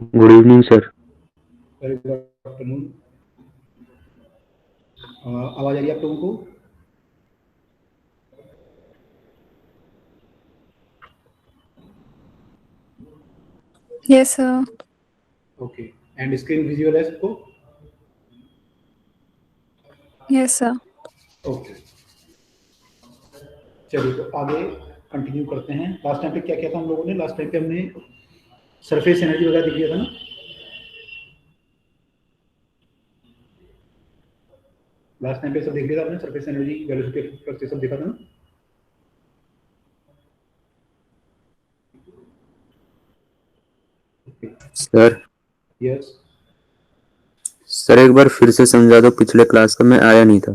Good evening sir. Very good afternoon. आवाज आ रही है आप लोगों को? Yes, sir. Okay. And screen visual है सबको? Yes, sir. ओके, चलिए तो आगे कंटिन्यू करते हैं। लास्ट टाइम पे क्या किया था हम लोगों ने? लास्ट टाइम पे हमने सरफेस एनर्जी वगैरह देख लिया था ना। लास्ट टाइम पे सब देख लिया था आपने, सरफेस एनर्जी, वेलोसिटी, फ्लक्स, ये सब देखा था ना। Sir yes. सर एक बार फिर से समझा दो, पिछले क्लास का मैं आया नहीं था।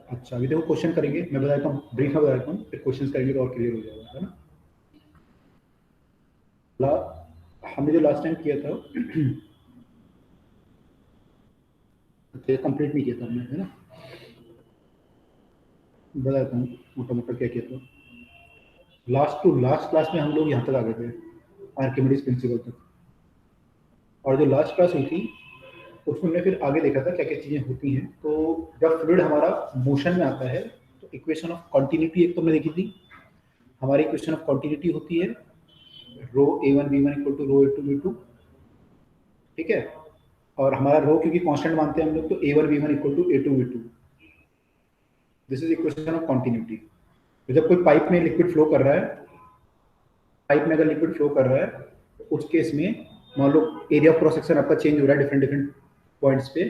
अच्छा, अभी देखो क्वेश्चन करेंगे, मैं बताता हूँ, ब्रीफ में बताता हूँ, फिर क्वेश्चन करेंगे तो और क्लियर हो जाएगा, है ना। हमने जो लास्ट टाइम किया था कंप्लीट नहीं किया था हमने, है ना। बताता हूँ मोटा मोटा क्या किया था। लास्ट टू लास्ट क्लास में हम लोग यहाँ तक आ गए थे, आर्किमिडीज प्रिंसिपल तक। और जो लास्ट क्लास हुई थी उसमें हमने फिर आगे देखा था क्या क्या चीज़ें होती हैं। तो जब फ्लूइड हमारा मोशन में आता है तो इक्वेशन ऑफ कॉन्टिन्यूटी एक तो हमने देखी थी। हमारी इक्वेशन ऑफ कॉन्टिन्यूटी होती है rho A one we one equal to rho A two we two, ठीक है। और हमारा रो क्योंकि कांस्टेंट मानते हैं हम लोग, तो A one we one equal to A two we two. This is equation of continuity. तो जब कोई पाइप में लिक्विड फ्लो कर रहा है, पाइप में अगर लिक्विड फ्लो कर रहा है तो उस केस में मान लो एरिया ऑफ क्रॉस सेक्शन आपका चेंज हो रहा है डिफरेंट डिफरेंट पॉइंट्स पे।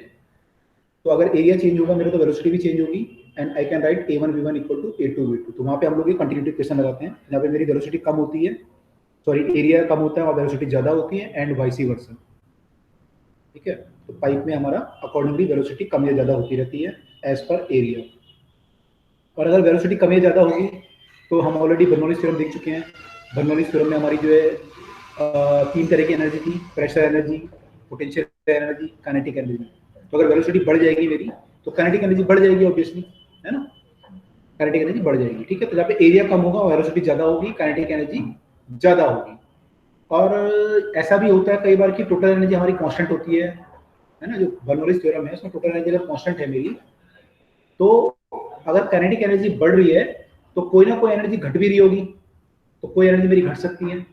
तो अगर एरिया चेंज होगा मेरा तो वेलोसिटी भी चेंज होगी। And I can write a one we one equal to A two we two. तो वहाँ पे हम लोग ये कंटिन्यूटी इक्वेशन लगाते हैं जहाँ पे मेरी वेलोसिटी कम होती है, सॉरी एरिया कम होता है और वेलोसिटी ज़्यादा होती है, एंड वाइस वर्सा, ठीक है। तो पाइप में हमारा अकॉर्डिंगली वेलोसिटी कम या ज़्यादा होती रहती है एज पर एरिया। और अगर वेलोसिटी कम या ज़्यादा होगी तो हम ऑलरेडी बर्नौलीज थ्योरम देख चुके हैं। बर्नौलीज थ्योरम में हमारी जो है तीन तरह की एनर्जी थी, pressure energy, potential energy, kinetic energy. तो अगर वेलोसिटी बढ़ जाएगी मेरी तो काइनेटिक एनर्जी बढ़ जाएगी ऑब्वियसली, है ना। काइनेटिक एनर्जी बढ़ जाएगी, ठीक है। तो जहाँ पे एरिया कम होगा वेलोसिटी ज़्यादा होगी, काइनेटिक एनर्जी ज़्यादा होगी। और ऐसा भी होता है कई बार कि टोटल एनर्जी हमारी कांस्टेंट होती है ना। जो बर्नौलीज थ्योरम है उसमें टोटल एनर्जी अगर कांस्टेंट है मेरी, तो अगर काइनेटिक एनर्जी बढ़ रही है तो कोई ना कोई एनर्जी घट भी रही होगी, तो कोई एनर्जी मेरी घट सकती है।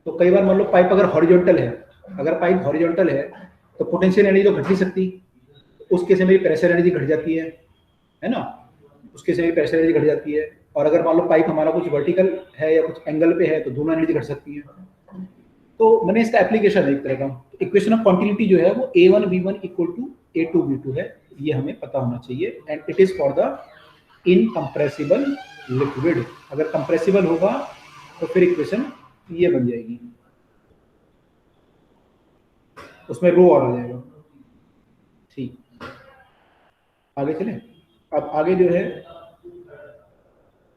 तो कई बार मान लो पाइप अगर हॉरिजॉन्टल है, अगर पाइप हॉरिजॉन्टल है तो पोटेंशियल एनर्जी तो घट नहीं सकती, उस केस में मेरी प्रेशर एनर्जी घट जाती है ना। उस केस में मेरी प्रेशर एनर्जी घट जाती है। और अगर मान लो पाइप हमारा कुछ वर्टिकल है या कुछ एंगल पे है तो दोनों एनर्जी घट सकती है। तो मैंने इसका एप्लीकेशन है एक तरह का। इक्वेशन ऑफ कॉन्टिन्यूटी जो है वो A one we one equal to A two we two है, ये हमें पता होना चाहिए। And it is for the incompressible liquid. अगर कंप्रेसिबल होगा तो फिर इक्वेशन ये बन जाएगी, उसमें रो और आ जाएगा, ठीक। आगे चलें। अब आगे जो है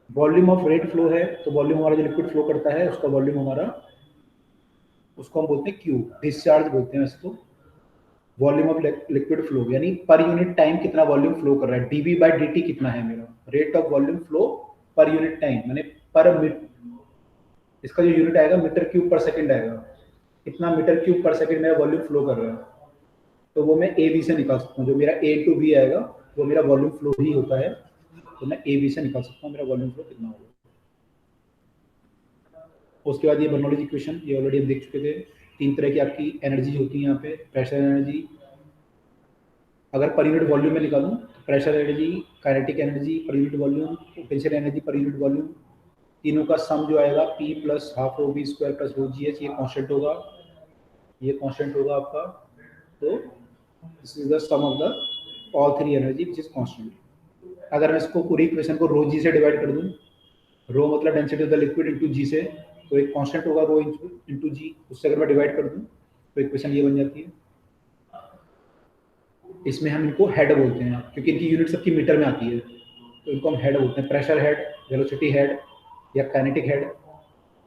वॉल्यूम ऑफ रेट फ्लो है। तो वॉल्यूम हमारा जो लिक्विड फ्लो करता है उसका वॉल्यूम हमारा, उसको हम बोलते हैं क्यू, डिस्चार्ज बोलते हैं वैसे तो। वॉल्यूम ऑफ लिक्विड फ्लो यानी पर यूनिट टाइम कितना वॉल्यूम फ्लो कर रहा है, डीवी बाई डी टी कितना है मेरा, rate of volume flow per unit time, मैंने पर मिनट, इसका जो यूनिट आएगा मीटर क्यूब पर सेकंड आएगा। कितना मीटर क्यूब पर सेकंड मेरा वॉल्यूम फ्लो कर रहा है, तो वो मैं ए बी से निकाल सकता हूँ। जो मेरा ए टू बी आएगा वो मेरा वॉल्यूम फ्लो ही होता है, तो मैं ए बी से निकाल सकता हूँ मेरा वॉल्यूम फ्लो कितना होगा। उसके बाद ये बर्नौलीज इक्वेशन, ये ऑलरेडी हम देख चुके थे। तीन तरह की आपकी एनर्जी होती है यहाँ पे। प्रेशर एनर्जी, अगर पर यूनिट वॉल्यूम में निकालूं तो pressure energy, kinetic energy per unit volume, potential energy per unit volume, तीनों का सम जो आएगा P plus half rho b square plus rho जी एच, ये कांस्टेंट होगा, ये कांस्टेंट होगा आपका। तो this is the sum of the all three energy which is constant. अगर मैं इसको पूरी इक्वेशन को रो जी से डिवाइड कर दूं, रो मतलब density of the liquid into G से, तो एक कांस्टेंट होगा रो इनटू जी, उससे अगर मैं डिवाइड कर दूं तो इक्वेशन ये बन जाती है। इसमें हम इनको हेड बोलते हैं क्योंकि इनकी यूनिट सबकी मीटर में आती है, तो इनको हम हेड बोलते हैं। प्रेशर हेड, वेलोसिटी हेड या काइनेटिक हेड,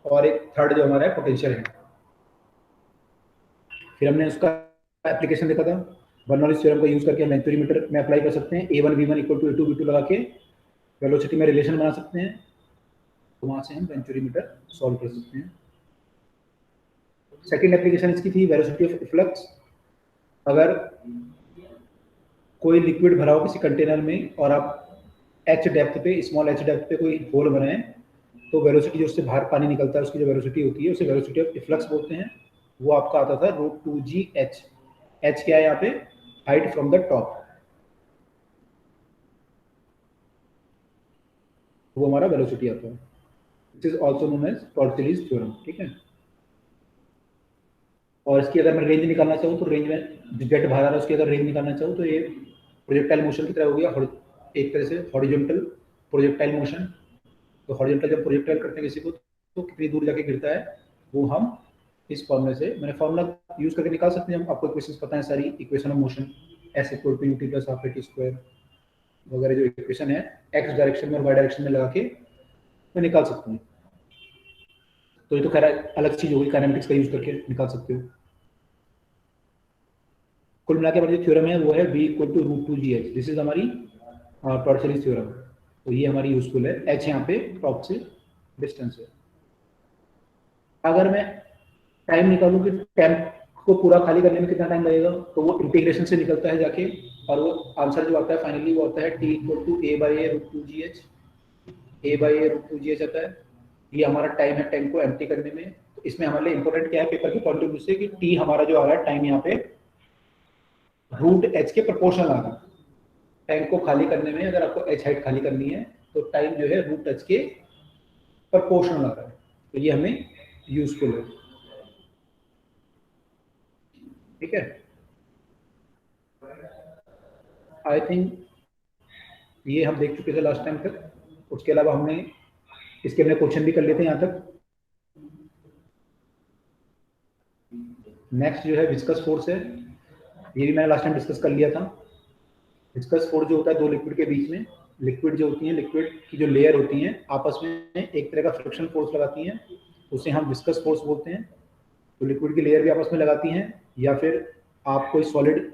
और एक थर्ड जो हमारा है पोटेंशियल हेड। फिर हमने उसका एप्लीकेशन देखा था, बर्नौलीज थ्योरम का यूज करके हम वेंचुरीमीटर में अप्लाई कर सकते हैं। A one we one equal to A two we two लगा के वेलोसिटी में रिलेशन बना सकते हैं, तो वहाँ से हम वेंचुरीमीटर सॉल्व कर सकते हैं। सेकेंड एप्लीकेशन इसकी थी वेलोसिटी ऑफ इफ्लक्स। अगर कोई लिक्विड भरा हो किसी कंटेनर में और आप एच डेप्थ पे, स्मॉल एच डेप्थ पे कोई होल बनाएं, तो वेलोसिटी जो उससे बाहर पानी निकलता है उसकी जो वेलोसिटी होती है उसे वेलोसिटी ऑफ इफ्लक्स बोलते हैं। वो आपका आता था √2gh। एच क्या है यहाँ पे? Height from the top. वो हमारा वेलोसिटी आता है। It is also known as Torricelli's theorem. ठीक है। और इसकी अगर मैं रेंज निकालना चाहूँ तो रेंज में जेट बाहर आ रहा है उसकी अगर रेंज निकालना चाहूँ तो ये प्रोजेक्टाइल मोशन की तरह हो गया, एक तरह से हॉरिजॉन्टल प्रोजेक्टाइल मोशन। तो हॉरिजॉन्टल जब प्रोजेक्टाइल करते हैं किसी को तो कितनी दूर जाके गिरता है वो हम इस फॉर्मूले से, मैंने फॉर्मूला यूज करके निकाल सकते हैं। आपको इक्वेशंस पता है सारी, equation of motion S = ut + ½ t² वगैरह जो इक्वेशन है एक्स डायरेक्शन में और वाई डायरेक्शन में लगा के मैं निकाल सकते हैं। तो ये तो खैर अलग चीज होगी, काइनेमेटिक्स का यूज करके निकाल सकते हो। कुल मिला के जो थ्योरम है वो है V = √2gh। दिस इज हमारी टॉर्टलिस थ्योरम। तो ये हमारी यूजफुल है। h यहाँ पे टॉप से डिस्टेंस है। अगर मैं टाइम निकालूं कि टैंक को पूरा खाली करने में कितना टाइम लगेगा, तो वो इंटीग्रेशन से निकलता है जाके, और वो आंसर जो आता है फाइनली वो आता है T = a/a√2gh। a/a√2gh आता है। ये हमारा टाइम है टैंक को एम्प्टी करने में। तो इसमें हमारे लिए इंपॉर्टेंट क्या है पेपर के पॉइंट ऑफ व्यू से कि टी हमारा जो आ रहा है टाइम यहाँ पे √h के प्रोपोर्शनल आ रहा है। टैंक को खाली करने में अगर आपको h हाइट खाली करनी है तो टाइम जो है √h के प्रोपोर्शनल आ रहा है। तो ये हमें यूजफुल है। ठीक है। आई थिंक ये हम देख चुके थे लास्ट टाइम तक। उसके अलावा हमने इसके अंदर क्वेश्चन भी कर लेते हैं यहाँ तक। नेक्स्ट जो है विस्कस फोर्स है। ये भी मैंने लास्ट टाइम डिस्कस कर लिया था। विस्कस फोर्स जो होता है दो लिक्विड के बीच में, लिक्विड जो होती है, लिक्विड की जो लेयर होती हैं आपस में एक तरह का फ्रिक्शन फोर्स लगाती हैं, उसे हम विस्कस फोर्स बोलते हैं। तो लिक्विड की लेयर भी आपस में लगाती हैं, या फिर आप कोई सॉलिड,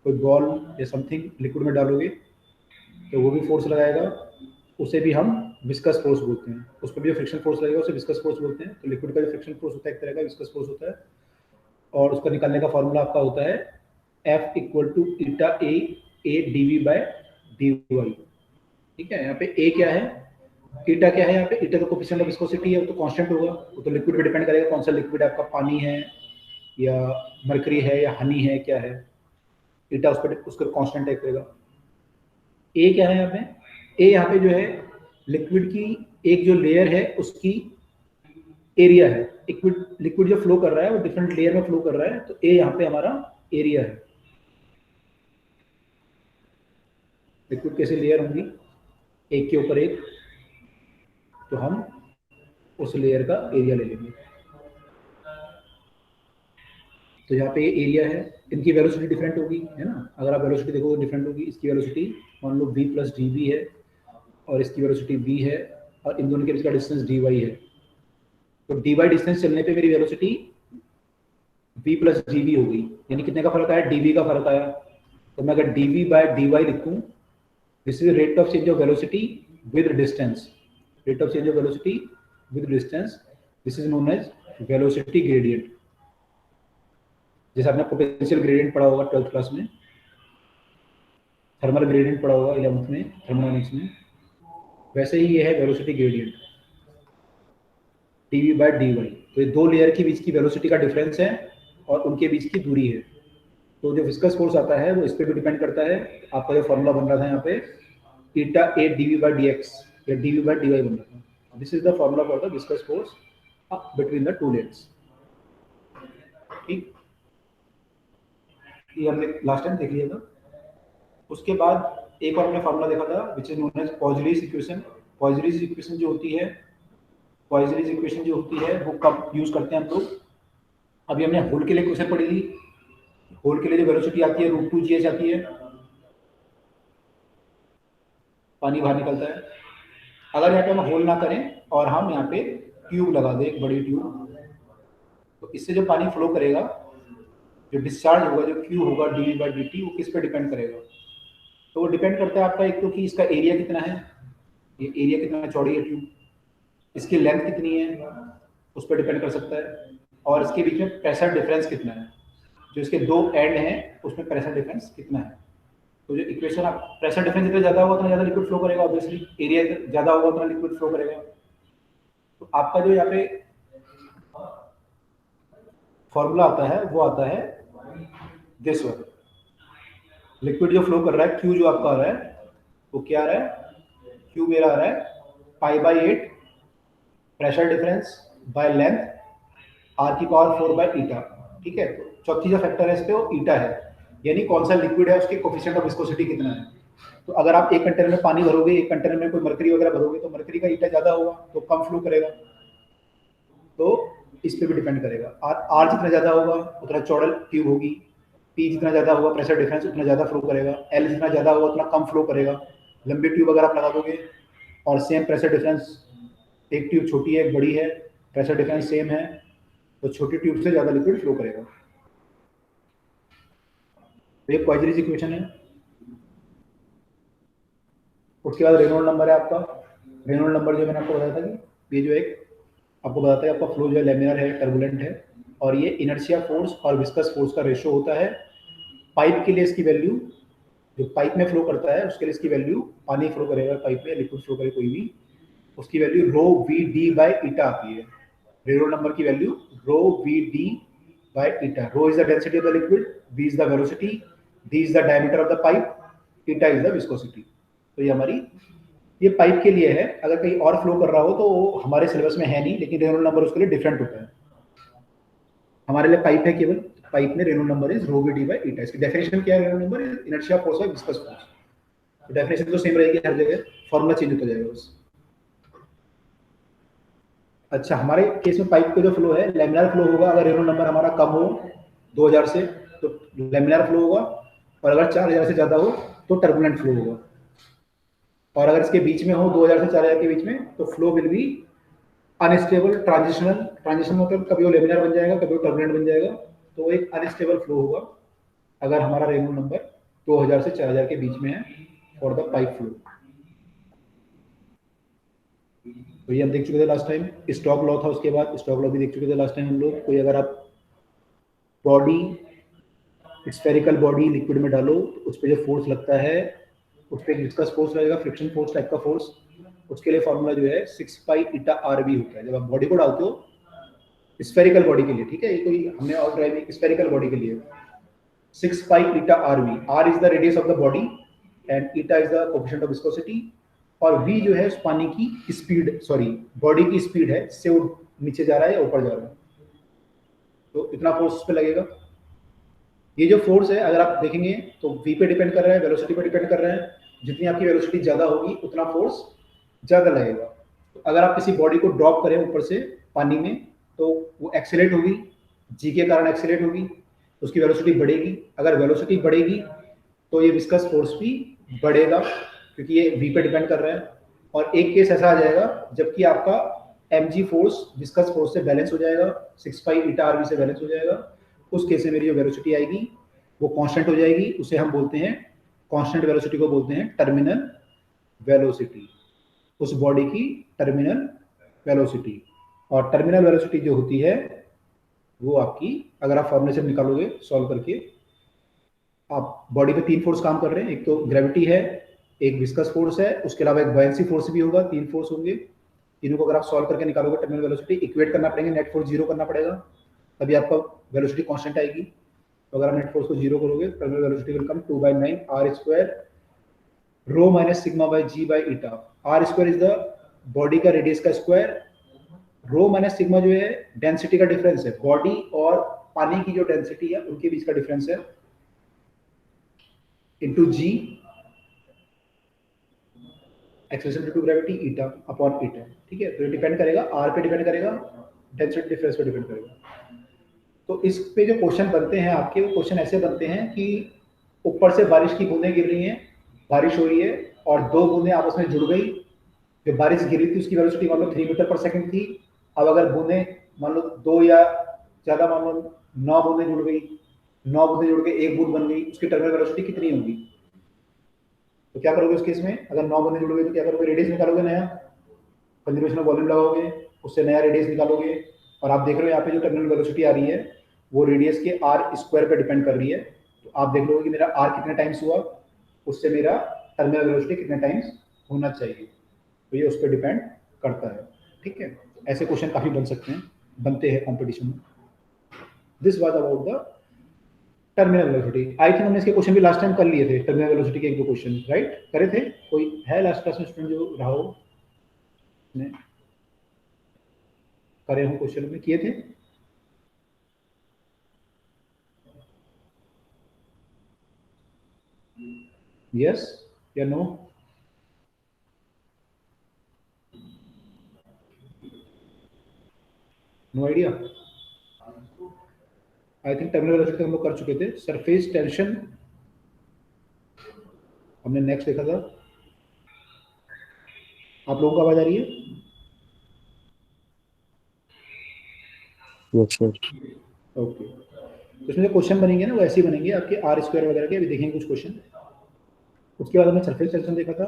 कोई बॉल या समथिंग लिक्विड में डालोगे तो वो भी फोर्स लगाएगा, उसे भी हम विस्कस फोर्स बोलते हैं। उस पर भी जो फ्रिक्शन फोर्स लगेगा उसे विस्कस फोर्स बोलते हैं। तो लिक्विड का जो फ्रिक्शन फोर्स होता है एक तरह का विस्कस फोर्स होता है, और उसका निकालने का फॉर्मूला आपका होता है F = eta/a dv/dy। ठीक है। यहाँ पे ए क्या है, ईटा क्या है, यहाँ पे ईटा तो कोफिशिएंट ऑफ विस्कोसिटी है, वो तो कांस्टेंट होगा। वो तो लिक्विड पे डिपेंड करेगा कौन सा लिक्विड आपका, पानी है या मरकरी है या हनी है, क्या है। ईटा उस पर उसका कांस्टेंट है करेगा। ए क्या है यहाँ पे, ए यहाँ पे जो है लिक्विड की एक जो लेयर है उसकी एरिया है। लिक्विड जो फ्लो कर रहा है वो डिफरेंट लेयर में फ्लो कर रहा है, तो ए यहाँ पे हमारा एरिया है। लिक्विड कैसे लेयर होंगी एक के ऊपर एक, तो हम उस लेयर का एरिया ले लेंगे। तो यहाँ पे एरिया है, इनकी वेलोसिटी डिफरेंट होगी, है ना। अगर आप वेलोसिटी देखो तो डिफरेंट होगी। इसकी वेलोसिटी मान लो v + dv है और इसकी वेलोसिटी v है, और इन दोनों के बीच का डिस्टेंस dy है। तो dy डिस्टेंस चलने पे मेरी वेलोसिटी v + dv हो गई, यानी कितने का फर्क आया, dv का फर्क आया। तो मैं अगर dv/dy लिखूं, this is rate of change of velocity with distance. Rate of change of velocity with distance, this is known as velocity gradient. जैसे आपने पोटेंशियल ग्रेडियंट पढ़ा होगा 12th क्लास में, थर्मल ग्रेडियंट पढ़ा होगा 11th में थर्मोडायनेमिक्स में, वैसे ही ये है वेलोसिटी ग्रेडियंट dv/dy। तो ये दो लेयर के बीच की वेलोसिटी का डिफरेंस है और उनके बीच की दूरी है। तो जो विस्कस फोर्स आता है वो इस पर भी डिपेंड करता है। आपका जो फॉर्मूला बन रहा था यहाँ पे eta/a dv/dx या dv/dy बन रहा था। This is the formula for the viscous force between the two layers. ठीक, ये हमने लास्ट टाइम देख लिया था। उसके बाद एक और हमने फार्मूला देखा था which is known as Poiseuille's equation. Poiseuille's equation जो होती है, पॉइजरीज इक्वेशन जो होती है वो कब यूज करते हैं हम लोग। अभी हमने होल के लिए इक्वेशन पढ़ी थी। होल के लिए जो वेलोसिटी आती है √2gh आती है, पानी बाहर निकलता है। अगर यहाँ पे हम होल ना करें और हम यहाँ पे ट्यूब लगा दें, एक बड़ी ट्यूब, तो इससे जो पानी फ्लो करेगा, जो डिस्चार्ज होगा, जो Q होगा dv/dt, वो किस पे डिपेंड करेगा। तो वो डिपेंड करता है आपका एक तो कि इसका एरिया कितना है, ये एरिया कितना चौड़ी है ट्यूब, इसकी लेंथ कितनी है, उस पर डिपेंड कर सकता है। और इसके बीच में प्रेशर डिफरेंस कितना है, जो इसके दो एंड हैं उसमें प्रेशर डिफरेंस कितना है। तो जो इक्वेशन आप प्रेशर डिफरेंस जितना ज़्यादा होगा उतना ज़्यादा लिक्विड फ्लो करेगा, ऑब्वियसली एरिया ज़्यादा होगा उतना लिक्विड फ्लो करेगा। तो आपका जो यहाँ पे फॉर्मूला आता है वो आता है दिस वन। लिक्विड जो फ्लो कर रहा है, क्यू जो आपका आ रहा है वो क्या आ रहा है, क्यू मेरा आ रहा है π/8 pressure difference by length r की पावर 4/ईटा। ठीक है, तो चौथी जो फैक्टर है इस पे वो ईटा है, यानी कौन सा लिक्विड है उसके कोफिशिएंट ऑफ विस्कोसिटी कितना है। तो अगर आप एक कंटेनर में पानी भरोगे, एक कंटेनर में कोई मरकरी वगैरह भरोगे, तो मरकरी का ईटा ज़्यादा होगा तो कम फ्लो करेगा। तो इस पे भी डिपेंड करेगा। आर जितना ज़्यादा होगा उतना चौड़ा ट्यूब होगी, पी जितना ज़्यादा होगा प्रेशर डिफरेंस उतना ज़्यादा फ्लो करेगा, एल जितना ज़्यादा होगा उतना कम फ्लो करेगा। लंबी ट्यूब अगर आप लगा दोगे और सेम प्रेशर डिफरेंस, एक ट्यूब छोटी है एक बड़ी है, प्रेशर डिफरेंस सेम है, तो छोटी ट्यूब से ज़्यादा लिक्विड फ्लो करेगा। तो ये क्वाड्रेटिक इक्वेशन है। उसके बाद रेनॉल्ड नंबर है आपका। रेनॉल्ड नंबर जो मैंने आपको बताया था कि ये जो एक आपको बताता है आपका फ्लो जो है लेमिनर है, टर्बुलेंट है, और ये इनर्शिया फोर्स और विस्कस फोर्स का रेशियो होता है। पाइप के लिए इसकी वैल्यू, जो पाइप में फ्लो करता है उसके लिए इसकी वैल्यू, पानी फ्लो करेगा पाइप में, लिक्विड फ्लो करे कोई भी, उसकी value rho v d by eta आती है। रेनॉल्ड नंबर की value rho v d by eta. Rho is the density of the liquid, v is the velocity, d is the diameter of the pipe, eta is the viscosity. तो ये हमारी ये pipe के लिए है। अगर कहीं और फ्लो कर रहा हो तो वो हमारे सिलेबस में है नहीं, लेकिन रेनॉल्ड नंबर उसके लिए डिफरेंट होता है। हमारे लिए पाइप है केवल, पाइप में Reynold number is rho v d by eta. इसकी डेफिनेशन क्या है, Reynold number is inertia force by viscous force. तो डेफिनेशन तो सेम रहेगी हर जगह, फॉर्मूला चेंज होता जाएगा बस। अच्छा, हमारे केस में पाइप का जो फ्लो है लेमिनार फ्लो होगा। अगर रेनॉल्ड नंबर हमारा कम हो 2000 से तो लेमिनार फ्लो होगा, और अगर 4000 से ज़्यादा हो तो टर्बुलेंट फ्लो होगा। और अगर इसके बीच में हो 2000 से 4000 के बीच में तो flow will be unstable transitional. Transition मतलब कभी वो लेमिनार बन जाएगा, कभी वो टर्बुलेंट बन जाएगा, तो एक अनस्टेबल फ्लो होगा अगर हमारा रेनॉल्ड नंबर 2000 से 4000 के बीच में है फॉर द पाइप फ्लो। तो ये हम देख चुके थे लास्ट टाइम। स्टॉक लॉ था, उसके बाद स्टॉक लॉ भी देख चुके थे लास्ट टाइम हम लोग। कोई अगर आप बॉडी, स्फेरिकल बॉडी लिक्विड में डालो तो उस पर जो फोर्स लगता है उस पर विस्कस फोर्स लगेगा, फ्रिक्शन फोर्स टाइप का फोर्स। उसके लिए फॉर्मूला जो है 6π ईटा आर बी होता है जब आप बॉडी को डालते हो स्फेरिकल बॉडी के लिए। ठीक है, ये कोई हमने और ड्राइविंग स्फेरिकल बॉडी के लिए 6π eta R B. R is the radius of the body and eta is the coefficient of viscosity, और v जो है उस पानी की स्पीड, सॉरी बॉडी की स्पीड है, से वो नीचे जा रहा है या ऊपर जा रहा है, तो इतना फोर्स उस पे लगेगा। ये जो फोर्स है अगर आप देखेंगे तो v पे डिपेंड कर रहा है, वेलोसिटी पे डिपेंड कर रहा है। जितनी आपकी वेलोसिटी ज़्यादा होगी उतना फोर्स ज़्यादा लगेगा। तो अगर आप किसी बॉडी को ड्रॉप करें ऊपर से पानी में तो वो एक्सेलेरेट होगी, जी के कारण एक्सेलेरेट होगी, उसकी वेलोसिटी बढ़ेगी। अगर वेलोसिटी बढ़ेगी तो ये विस्कस फोर्स भी बढ़ेगा, क्योंकि ये v पे डिपेंड कर रहा है। और एक केस ऐसा आ जाएगा जबकि आपका mg फोर्स विस्कस फोर्स से बैलेंस हो जाएगा, 6π ईटा आर बी से बैलेंस हो जाएगा। उस केस में मेरी जो वेलोसिटी आएगी वो कांस्टेंट हो जाएगी, उसे हम बोलते हैं, कांस्टेंट वेलोसिटी को बोलते हैं टर्मिनल वेलोसिटी, उस बॉडी की टर्मिनल वेलोसिटी। और टर्मिनल वेलोसिटी जो होती है वो आपकी, अगर आप फॉर्मूले से निकालोगे सॉल्व करके, आप बॉडी पे तीन फोर्स काम कर रहे हैं, एक तो ग्रेविटी है, एक विस्कस फोर्स है, उसके अलावा एक बायंसी फोर्स भी होगा, तीन फोर्स होंगे। तीनों को अगर आप सॉल्व करके निकालोगे टर्मिनल वेलोसिटी, इक्वेट करना पड़ेंगे, नेट फोर्स जीरो करना पड़ेगा, तभी आपका वेलोसिटी कांस्टेंट आएगी। तो अगर आप नेट फोर्स को जीरो करोगे terminal velocity will come 2/9 r square rho minus sigma by g by eta. r square is the body का रेडियस का स्क्वायर, रो माइनस सिग्मा जो है डेंसिटी का डिफरेंस है, बॉडी और पानी की जो डेंसिटी है उनके बीच का डिफरेंस है, into g acceleration due to gravity eta upon eta. ठीक है, तो ये डिपेंड करेगा, r पे डिपेंड करेगा, डेंसिटी डिफरेंस पे डिपेंड करेगा। तो इस पे जो क्वेश्चन बनते हैं आपके, वो क्वेश्चन ऐसे बनते हैं कि ऊपर से बारिश की बूंदें गिर रही हैं, बारिश हो रही है और दो बूंदें आपस में जुड़ गई। जो बारिश गिरी थी उसकी वेलोसिटी मान लो 3 मीटर पर सेकंड थी। अब अगर बूंदें मान लो 2 या ज़्यादा, मान लो 9 बूंदें जुड़ गई, 9 बूंदें जुड़ के एक बूंद बन गई, उसकी टर्मिनल वेलोसिटी कितनी होगी? तो क्या करोगे उस केस में? अगर 9 बूंदें जुड़ गई तो क्या करोगे? रेडियस निकालोगे, नया कंजर्वेशन ऑफ वॉल्यूम लगाओगे, उससे नया रेडियस निकालोगे और आप देख रहे हो यहाँ पे जो टर्मिनल वेलोसिटी आ रही है वो रेडियस के आर स्क्वायर पे डिपेंड कर रही है। तो आप देख लो कि मेरा आर कितने टाइम्स हुआ, उससे मेरा टर्मिनल वेलोसिटी कितने टाइम्स होना चाहिए, तो ये उस पर डिपेंड करता है। ठीक है, ऐसे क्वेश्चन काफ़ी बन सकते हैं, बनते हैं कॉम्पिटिशन में। This was about the terminal velocity. I think हमने इसके क्वेश्चन भी लास्ट टाइम कर लिए थे, टर्मिनल वेलोसिटी के 1-2 क्वेश्चन राइट करे थे। कोई है लास्ट क्लास में स्टूडेंट जो रहा हो, ने करे हो, क्वेश्चन में किए थे? यस या no? No idea. I think terminal velocity हम लोग कर चुके थे। सरफेस टेंशन हमने नेक्स्ट देखा था। आप लोगों को आवाज आ रही है? Yes sir. ओके, तो इसमें जो क्वेश्चन बनेंगे ना वो ऐसे ही बनेंगे आपके आर स्क्वायर वगैरह के, अभी देखेंगे कुछ क्वेश्चन। उसके बाद हमने सरफेस टेंशन देखा था।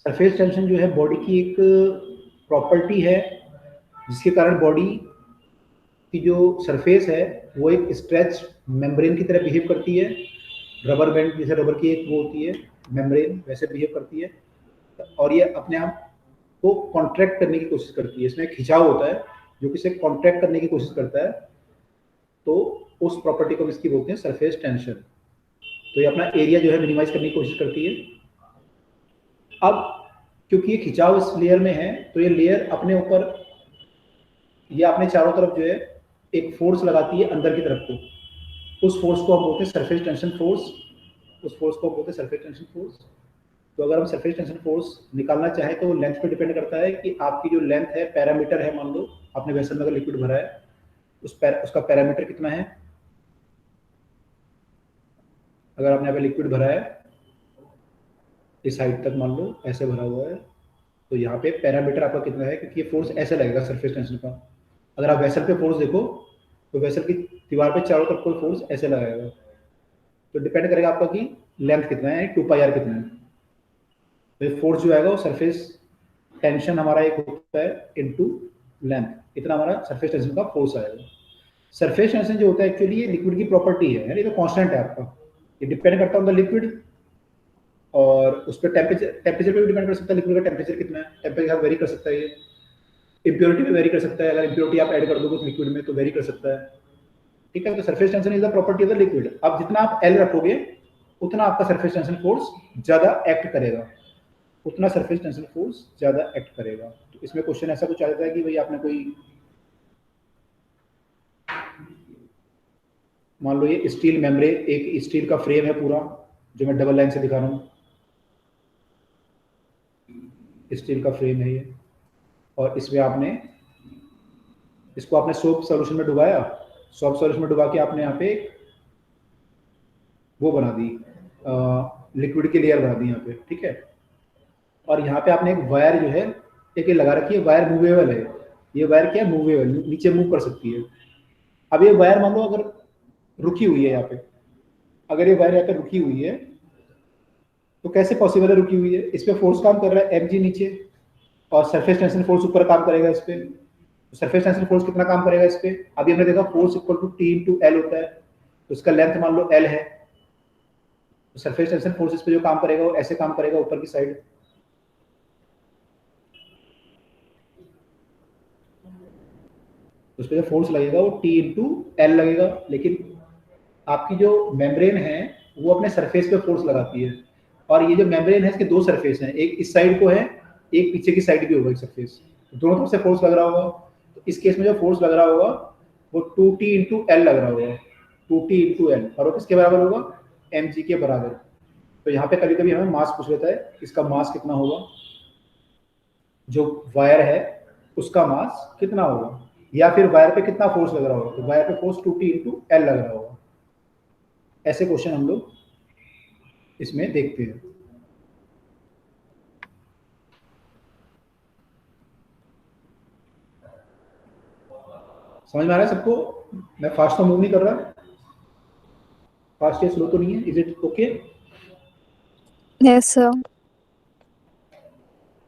सरफेस टेंशन जो है बॉडी की एक प्रॉपर्टी है जिसके कारण बॉडी की जो सरफेस है वो एक स्ट्रेच मेम्ब्रेन की तरह बिहेव करती है। रबर बैंड जैसे रबर की एक वो होती है मेम्ब्रेन, वैसे बिहेव करती है, और ये अपने आप को कॉन्ट्रैक्ट करने की कोशिश करती है। इसमें खिंचाव होता है जो कि इसे कॉन्ट्रैक्ट करने की कोशिश करता है, तो उस प्रॉपर्टी को हम इसकी बोलते हैं सरफेस टेंशन। तो ये अपना एरिया जो है मिनिमाइज करने की कोशिश करती है। अब क्योंकि ये खिंचाव इस लेयर में है तो ये लेयर अपने ऊपर, ये अपने चारों तरफ जो है एक फोर्स लगाती है अंदर की तरफ को, उस फोर्स को हम बोलते हैं सरफेस टेंशन फोर्स। उस फोर्स को हम बोलते हैं सरफेस टेंशन फोर्स। तो अगर हम सरफेस टेंशन फोर्स निकालना चाहें तो लेंथ पे डिपेंड करता है कि आपकी जो लेंथ है, पैरामीटर है, मान लो आपने वेसल में अगर लिक्विड भरा है उसका पैरामीटर कितना है। अगर आपने यहाँ पे लिक्विड भरा है इस हाइट तक, मान लो ऐसे भरा हुआ है, तो यहाँ पे पैरामीटर आपका कितना है, क्योंकि ये फोर्स ऐसे लगेगा सरफेस टेंशन का। अगर आप वेसल पे फोर्स देखो तो वेसल की दीवार पे चारों तरफ कोई फोर्स ऐसे लगाएगा, तो डिपेंड करेगा आपका कि लेंथ कितना है, 2πr कितना है। तो ये फोर्स जो आएगा वो सरफेस टेंशन हमारा एक होता है इनटू लेंथ, इतना हमारा सरफेस टेंशन का फोर्स आएगा। सरफेस टेंशन जो होता है एक्चुअली ये लिक्विड की प्रॉपर्टी है, यानी तो कांस्टेंट है आपका, ये डिपेंड करता है ऑन द लिक्विड, और उस पर टेम्परेचर पे भी डिपेंड कर सकता है। लिक्विड का टेम्परेचर कितना है, टेम्परेचर वेरी कर सकता है, ये इम्प्योरिटी में वेरी कर सकता है। अगर इम्प्योरिटी आप ऐड कर दोगे लिक्विड में तो वेरी कर सकता है। ठीक है, तो surface tension is the property of the liquid. अब जितना आप एल रखोगे उतना आपका सरफेस टेंशन फोर्स ज्यादा एक्ट करेगा, उतना सरफेस टेंशन फोर्स ज्यादा एक्ट करेगा। तो इसमें क्वेश्चन ऐसा कुछ आ जाता है कि भाई आपने कोई, मान लो ये स्टील मेम्ब्रेन, एक स्टील का फ्रेम है पूरा जो मैं डबल लाइन से दिखा रहा हूँ, स्टील का फ्रेम है ये, और इसमें आपने इसको आपने सोप सॉल्यूशन में डुबाया, सोप सॉल्यूशन में डुबा के आपने यहाँ पे वो बना दी, लिक्विड की लेयर बना दी यहाँ पे। ठीक है, और यहाँ पे आपने एक वायर जो है एक लगा रखी है, वायर मूवेबल है। ये वायर क्या है, मूवेबल, नीचे मूव कर सकती है। अब ये वायर मान लो अगर रुकी हुई है यहाँ पे, अगर ये वायर यहाँ पे रुकी हुई है तो कैसे पॉसिबल है रुकी हुई है, इस पे फोर्स काम कर रहा है mg नीचे, और सरफेस टेंशन फोर्स ऊपर काम करेगा इस पे। तो सरफेस टेंशन फोर्स कितना काम करेगा इस पे, अभी हमने देखा force equal to T into L होता है, तो इसका लेंथ मान लो एल है, तो सरफेस टेंशन फोर्स इस पे जो काम करेगा वो ऐसे काम करेगा ऊपर की साइड। उस पर जो फोर्स लगेगा वो T इंटू एल लगेगा, लेकिन आपकी जो मेम्ब्रेन है वो अपने सरफेस पे फोर्स लगाती है, और ये जो मेम्ब्रेन है इसके दो सरफेस हैं, एक इस साइड को है, एक पीछे की साइड भी होगा एक सरफेस, तो दोनों तरफ से फोर्स लग रहा होगा। तो इस केस में जो फोर्स लग रहा होगा वो 2T इंटू एल लग रहा होगा, 2T इंटू एल, और वो किसके बराबर होगा, mg के बराबर। तो यहाँ पे कभी कभी हमें मास पूछ लेता है, इसका मास कितना होगा, जो वायर है उसका मास कितना होगा, या फिर वायर पे कितना फोर्स लग रहा होगा, तो वायर पे फोर्स 2T इंटू एल लग रहा होगा। ऐसे क्वेश्चन हम लोग इसमें देखते हैं। समझ में आ रहा है सबको? मैं फास्ट तो मूव नहीं कर रहा, फास्ट या स्लो तो नहीं है, is it okay? Yes, sir.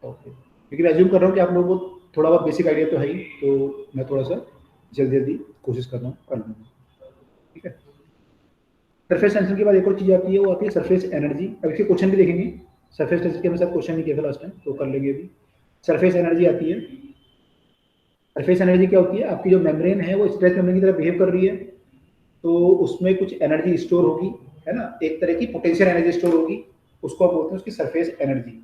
Okay, लेकिन एज्यूम कर रहा हूँ कि आप लोगों को थोड़ा बहुत बेसिक आइडिया तो है ही, तो मैं थोड़ा सा जल्दी जल्दी कोशिश करना कर लूँगा, ठीक है। सरफेस टेंशन के बाद एक और चीज़ आती है, वो आती है सरफेस एनर्जी। अब इसके क्वेश्चन भी देखेंगे, सरफेस टेंशन के साथ क्वेश्चन नहीं किया था लास्ट टाइम, तो कर लेंगे अभी। सरफेस एनर्जी आती है। सरफेस एनर्जी क्या होती है, आपकी जो मेम्ब्रेन है वो स्ट्रेच मेम्ब्रेन की तरह बिहेव कर रही है, तो उसमें कुछ एनर्जी स्टोर होगी, है ना, एक तरह की पोटेंशियल एनर्जी स्टोर होगी, उसको आप बोलते हैं उसकी सरफेस एनर्जी।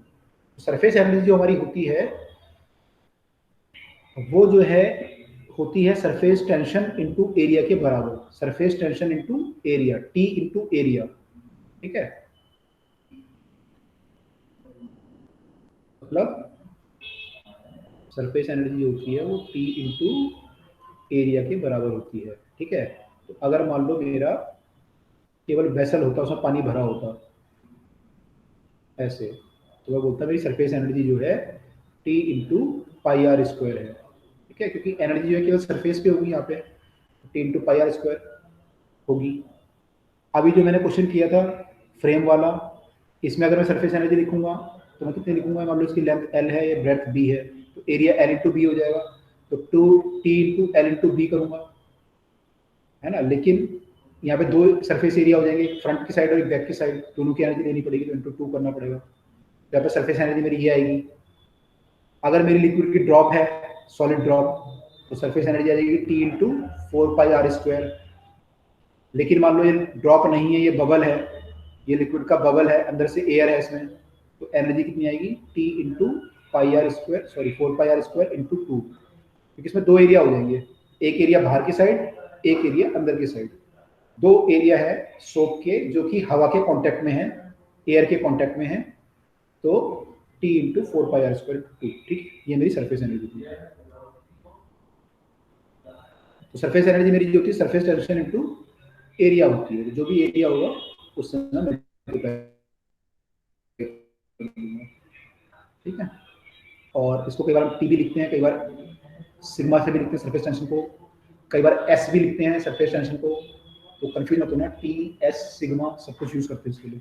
सरफेस एनर्जी जो हमारी होती है वो जो है होती है सरफेस टेंशन इनटू एरिया के बराबर। Surface tension into area, T into area, ठीक है। मतलब सरफेस एनर्जी जो होती है वो टी इनटू एरिया के बराबर होती है, ठीक है। तो अगर मान लो मेरा केवल वेसल होता, उसमें पानी भरा होता ऐसे, तो मैं बोलता मेरी सरफेस एनर्जी जो है T into pi are square है, ठीक है, क्योंकि एनर्जी जो है केवल सरफेस पे होगी, यहाँ पे T into pi are square होगी। अभी जो मैंने क्वेश्चन किया था फ्रेम वाला, इसमें अगर मैं सरफेस एनर्जी लिखूंगा तो मैं कितने लिखूंगा, मान लो इसकी लेंथ एल है, ये ब्रेथ बी है, तो एरिया एल इंटू बी हो जाएगा, तो two T into L into B करूंगा, है ना। लेकिन यहाँ पे दो सरफेस एरिया हो जाएंगे, एक फ्रंट की साइड और एक बैक की साइड, दोनों की एनर्जी लेनी पड़ेगी, तो इंटू टू करना पड़ेगा। यहाँ पे सरफेस एनर्जी मेरी ये आएगी। अगर मेरी लिक्विड की ड्रॉप है, सॉलिड ड्रॉप, तो सरफेस एनर्जी आ जाएगी T into four pi are square. लेकिन मान लो ये ड्रॉप नहीं है, ये बबल है, ये लिक्विड का बबल है, अंदर से एयर है इसमें, तो एनर्जी कितनी आएगी, T into pi are square, sorry four pi are square into two, क्योंकि इसमें दो एरिया हो जाएंगे, एक एरिया बाहर की साइड, एक एरिया अंदर की साइड। दो एरिया है सोप के जो कि हवा के कांटेक्ट में है, एयर के कांटेक्ट में है, तो T into four pi are square two, ठीक, ये मेरी सरफेस एनर्जी थी। तो सरफेस एनर्जी मेरी जो होती है सरफेस टेंशन इंटू एरिया होती है, जो भी एरिया होगा उससे मैं, ठीक है। और इसको कई बार हम टी भी लिखते हैं, कई बार सिग्मा से भी लिखते हैं सरफेस टेंशन को, कई बार एस भी लिखते हैं सरफेस टेंशन को, तो कंफ्यूज मत होना, टी एस सिग्मा सब कुछ यूज करते हैं इसके लिए।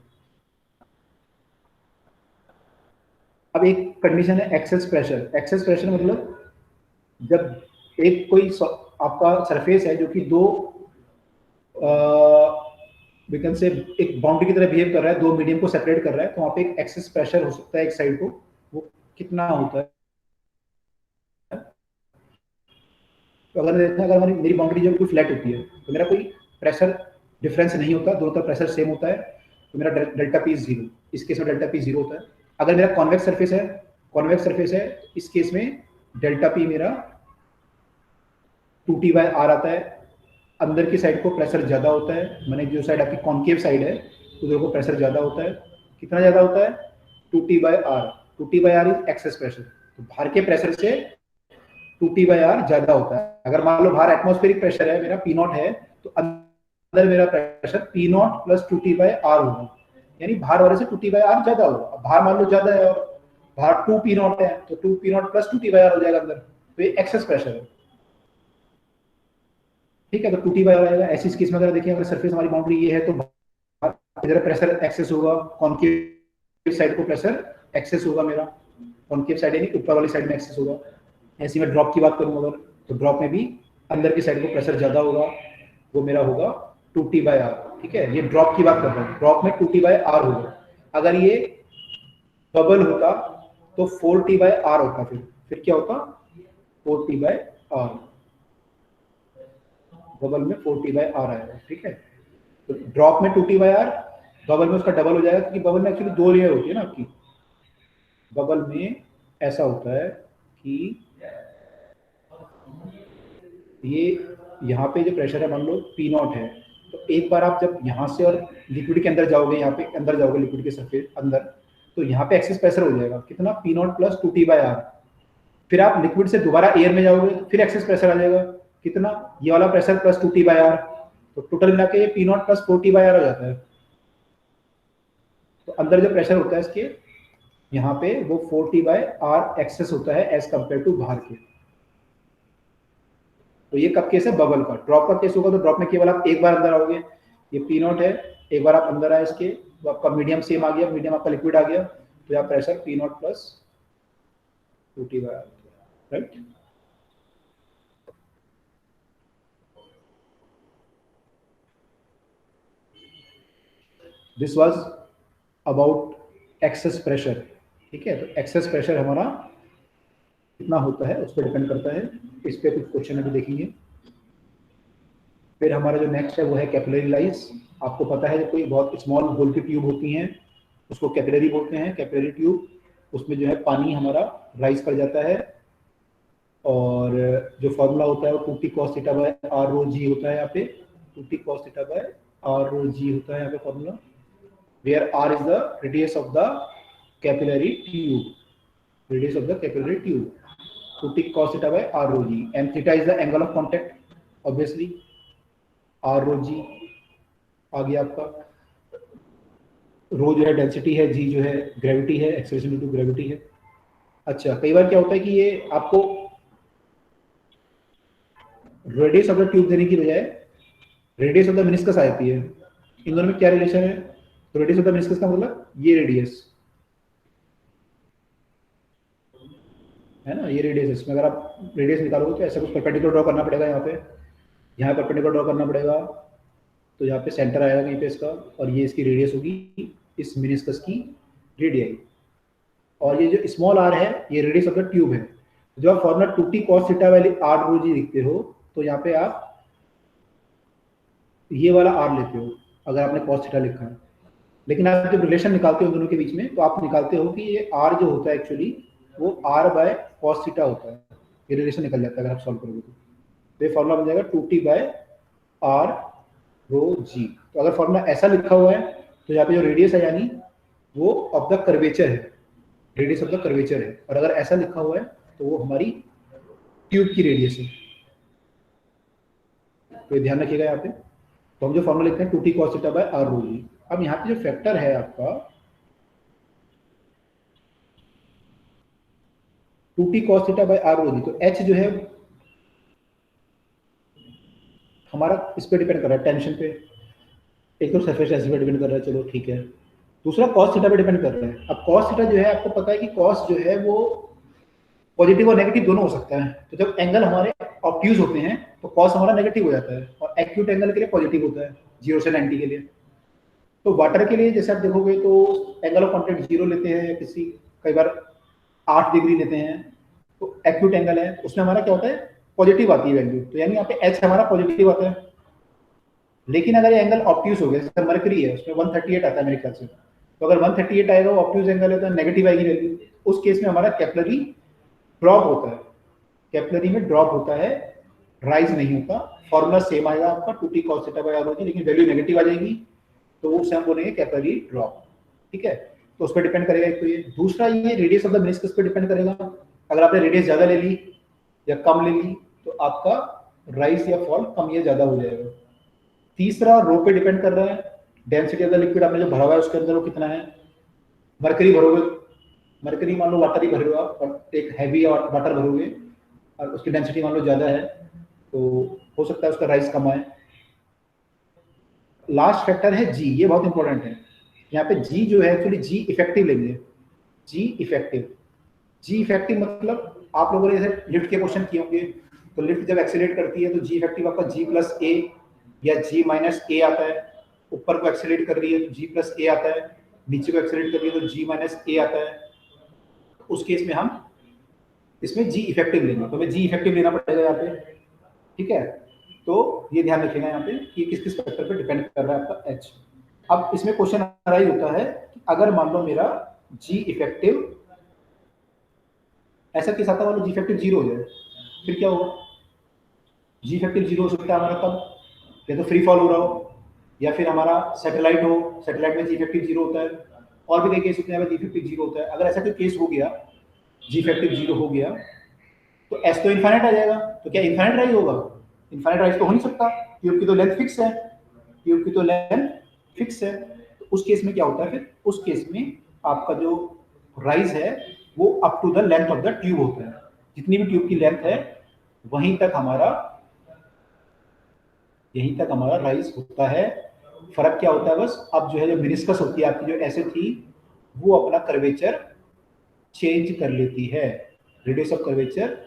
अब एक कंडीशन है एक्सेस प्रेशर। एक्सेस प्रेशर मतलब जब एक कोई आपका सरफेस है जो कि दो विकन से एक बाउंड्री की तरह बिहेव कर रहा है, दो मीडियम को सेपरेट कर रहा है, तो वहाँ पे एक एक्सेस प्रेशर हो सकता है एक साइड को, वो कितना होता है। तो अगर देखना, अगर मेरी बाउंड्री जो बिल्कुल फ्लैट होती है तो मेरा कोई प्रेशर डिफरेंस नहीं होता, दोनों तरफ प्रेशर सेम होता है, तो मेरा डेल्टा पी जीरो, इस केस में डेल्टा पी जीरो होता है। अगर मेरा कॉन्वेक्स सरफेस है, कॉन्वेक्स सरफेस है, इस केस में डेल्टा पी मेरा टू टी बाय आर आता है। अंदर की साइड को प्रेशर ज्यादा होता है, मैंने जो साइड आपकी कॉन्केव साइड है उधर को प्रेशर ज्यादा होता है। कितना ज्यादा होता है, two T by r. Two T by r is excess pressure, तो बाहर के प्रेशर से टू टी बाय आर ज्यादा होता है। अगर मान लो बाहर एटमॉस्फेरिक प्रेशर है मेरा पी नॉट है, तो अंदर मेरा pressure P naught plus two T by r होगा, यानी बाहर वाले से टू टी बाय आर ज्यादा होगा। अब बाहर मान लो ज्यादा है और बाहर टू पी नॉट है, तो two P naught plus two T by r हो जाएगा अंदर, तो ये एक्सेस प्रेशर है, ठीक है। तो टू टी बाय आर आएगा। ऐसी केस में अगर देखिए, अगर सरफेस हमारी बाउंड्री ये है तो इधर प्रेशर एक्सेस होगा, कॉन्केव साइड को प्रेशर एक्सेस होगा मेरा, कॉन्केव साइड यानी ऊपर वाली साइड में एक्सेस होगा। ऐसी मैं ड्रॉप की बात करूं अगर, तो ड्रॉप में भी अंदर की साइड को प्रेशर ज्यादा होगा, वो मेरा होगा टू टी बाय आर, ठीक है। ये ड्रॉप की बात कर रहा हूँ, ड्रॉप में टू टी बाय आर होगा। अगर ये बबल होता तो फोर टी बाय आर होता, फिर क्या होता, four T by r, bubble में फोर टी बाय आर आएगा, ठीक है। तो ड्रॉप में two T by r, bubble में उसका डबल हो जाएगा, क्योंकि बबल में एक्चुअली दो लेयर होती है ना आपकी। बबल में ऐसा होता है कि ये यहाँ पे जो प्रेशर है मान लो पी नॉट है, तो एक बार आप जब यहाँ से और लिक्विड के अंदर जाओगे, यहाँ पे अंदर जाओगे लिक्विड के सरफेस अंदर, तो यहाँ पे एक्सेस प्रेशर हो जाएगा कितना, P naught plus two T by r. फिर आप लिक्विड से दोबारा एयर में जाओगे, फिर एक्सेस प्रेशर आ जाएगा कितना, ये वाला pressure plus two T by r, तो टोटल मिला के ये P naught plus four T by r हो जाता है। तो अंदर जो प्रेशर होता है इसके यहाँ पे वो four T by r excess होता है एज कंपेयर टू बाहर के। तो ये कब केस है, बबल का। ड्रॉप का केस होगा तो ड्रॉप में केवल आप एक बार अंदर आओगे, ये पी नॉट है, एक बार आप अंदर आए इसके, तो आपका मीडियम सेम आ गया, मीडियम आपका लिक्विड आ गया, तो यहाँ pressure P naught plus two T by r, right. This was about excess pressure, ठीक है। तो एक्सेस प्रेशर हमारा कितना होता है उस पर डिपेंड करता है। इस पे कुछ क्वेश्चन अभी देखेंगे। फिर हमारा जो नेक्स्ट है वो है कैपिलरी लाइज। आपको पता है जब कोई बहुत स्मॉल होल की ट्यूब होती हैं उसको कैपिलरी बोलते हैं, कैपिलरी ट्यूब। उसमें जो है पानी हमारा राइज कर जाता है, और जो फॉर्मूला होता है वो 2t cos theta by r rho g होता है यहाँ पे। 2t cos theta by r rho g होता है यहाँ पे formula, where r is the radius of the capillary tube, radius of the capillary tube. 2t cos theta by r rho g, and theta is the angle of contact obviously. r rho g आ गया आपका। रो जो है density है, जी जो है gravity है, acceleration due to gravity है। अच्छा, कई बार क्या होता है कि ये आपको रेडियस ऑफ द ट्यूब देने की बजाय रेडियस ऑफ द मेनिस्कस आ जाती है। इन दोनों में क्या रिलेशन है? तो रेडियस ऑफ द मेनिस्कस का मतलब ये रेडियस है ना, ये रेडियस। इसमें अगर आप रेडियस निकालोगे तो ऐसा कुछ परपेंडिकुलर ड्रॉ करना पड़ेगा। यहाँ परपेंडिकुलर ड्रॉ करना पड़ेगा, तो यहाँ पे सेंटर आएगा कहीं पे इसका, और ये इसकी रेडियस होगी, इस मेनिस्कस की रेडियस। और ये जो स्मॉल आर है ये रेडियस ऑफ द ट्यूब है। जब आप फॉर्मूला 2t cos थीटा वाली r रो जी लिखते हो तो यहाँ पे आप ये वाला r लेते हो अगर आपने cos थीटा लिखा है। लेकिन आप जब रिलेशन निकालते हो दोनों के बीच में तो आप निकालते हो कि ये r जो होता है एक्चुअली वो r बाय cos थीटा होता है। ये रिलेशन निकल जाता है अगर आप सॉल्व करोगे तो ये फॉर्मूला बन जाएगा 2t बाय r रो जी। तो अगर फॉर्मूला ऐसा लिखा हुआ है तो यहाँ पे जो रेडियस है यानी वो ऑफ द कर्वेचर है, रेडियस ऑफ द कर्वेचर है। और अगर ऐसा लिखा हुआ है तो वो हमारी ट्यूब की रेडियस है। तो ध्यान रखिएगा यहाँ पे। तो हम जो फॉर्मूला लिखते हैं 2t cos theta by r rho जी। अब यहाँ पे जो फैक्टर है आपका 2t cos theta by r rho जी, तो h जो है हमारा इस पे डिपेंड कर रहा है, टेंशन पे। एक तो सरफेस टेंशन पे डिपेंड कर रहा है, चलो ठीक है। दूसरा cos थीटा पे डिपेंड कर रहा है। अब cos थीटा जो है आपको पता है कि cos जो है वो पॉजिटिव और नेगेटिव दोनों हो सकता है। तो जब एंगल हमारे ऑब्ट्यूज होते हैं तो cos हमारा नेगेटिव हो जाता है, और एक्यूट एंगल के लिए पॉजिटिव होता है 0 से 90 के लिए। तो वाटर के लिए जैसे आप देखोगे तो एंगल ऑफ कॉन्टैक्ट 0 लेते हैं, या किसी कई बार 8 डिग्री लेते हैं। तो एक्यूट एंगल है उसमें हमारा क्या होता है, पॉजिटिव आती है वैल्यू, तो यानी यहाँ पे एच हमारा पॉजिटिव आता है। लेकिन अगर ये एंगल ऑब्ट्यूज हो गया, जैसे मरकरी है उसमें 138 आता है मेरे ख्याल से, तो अगर 138 आएगा वो ऑब्ट्यूज एंगल है तो नेगेटिव आएगी वैल्यू। उस केस में हमारा कैपिलरी ड्रॉप होता है, कैपिलरी में ड्रॉप होता है, राइज नहीं होता। फॉर्मूला सेम आएगा आपका 2t cos theta by r होगी, लेकिन वैल्यू नेगेटिव आ जाएगी, तो वो उसे हम बोलेंगे कैपिलरी ड्रॉप। ठीक है, तो उस पर डिपेंड करेगा एक तो ये। दूसरा ये रेडियस ऑफ द मेनिस्कस पे डिपेंड करेगा। अगर आपने रेडियस ज्यादा ले ली या कम ले ली तो आपका राइज या फॉल कम या ज्यादा हो जाएगा। तीसरा रो पे डिपेंड कर रहा है, डेंसिटी ऑफ द लिक्विड आपने जो भरा हुआ है उसके अंदर वो कितना है। मरकरी भरोगे, मरकरी मान लो वाटर ही भर रहे हो आप, और एक हैवी वाटर भरोगे और उसकी डेंसिटी मान लो ज्यादा है, तो हो सकता है उसका राइज कम आए। लास्ट फैक्टर है जी, ये बहुत इंपॉर्टेंट है। यहाँ पे जी जो है एक्चुअली जी इफेक्टिव लेंगे। जी इफेक्टिव, जी इफेक्टिव मतलब आप लोगों ने जैसे लिफ्ट के क्वेश्चन किए होंगे, तो लिफ्ट जब एक्सेलरेट करती है तो जी इफेक्टिव आपका जी प्लस ए या जी माइनस ए आता है। ऊपर को एक्सेलरेट कर रही है तो जी प्लस ए आता है, नीचे को एक्सेलरेट कर रही है तो जी माइनस ए आता है। उस केस में हम इसमें जी इफेक्टिव लेंगे, तो हमें जी इफेक्टिव लेना पड़ेगा यहाँ पे। ठीक है, तो ये ध्यान रखिएगा यहाँ पे कि किस किस फैक्टर पे डिपेंड कर रहा है आपका एच। अब इसमें क्वेश्चन अराइज होता है कि अगर मान लो मेरा जी इफेक्टिव ऐसा केस आता है, मान लो जी इफेक्टिव 0 हो जाए, फिर क्या होगा। जी इफेक्टिव 0 हो सकता है हमारा तब या तो फ्री फॉल हो रहा हो, या फिर हमारा सैटेलाइट हो, सैटेलाइट में जी इफेक्टिव 0 होता है। और भी कई केस होते हैं जी इफेक्टिव 0 होता है। अगर ऐसा कोई केस हो गया, जी इफेक्टिव 0 हो गया, तो एस तो इनफाइनाइट आ जाएगा। तो क्या इनफाइनाइट राइज होगा? इनफाइनाइट राइज तो हो नहीं सकता, ट्यूब की तो लेंथ फिक्स है, ट्यूब की तो लेंथ फिक्स है। तो उस केस में क्या होता है, फिर उस केस में आपका जो राइज है वो up to the length of the tube होता है। जितनी भी ट्यूब की लेंथ है वहीं तक हमारा, यहीं तक हमारा राइज होता है। फर्क क्या होता है बस, अब जो है जो मेनिस्कस होती है आपकी जो ऐसे थी, वो अपना कर्वेचर चेंज कर लेती है, रेडियस ऑफ कर्वेचर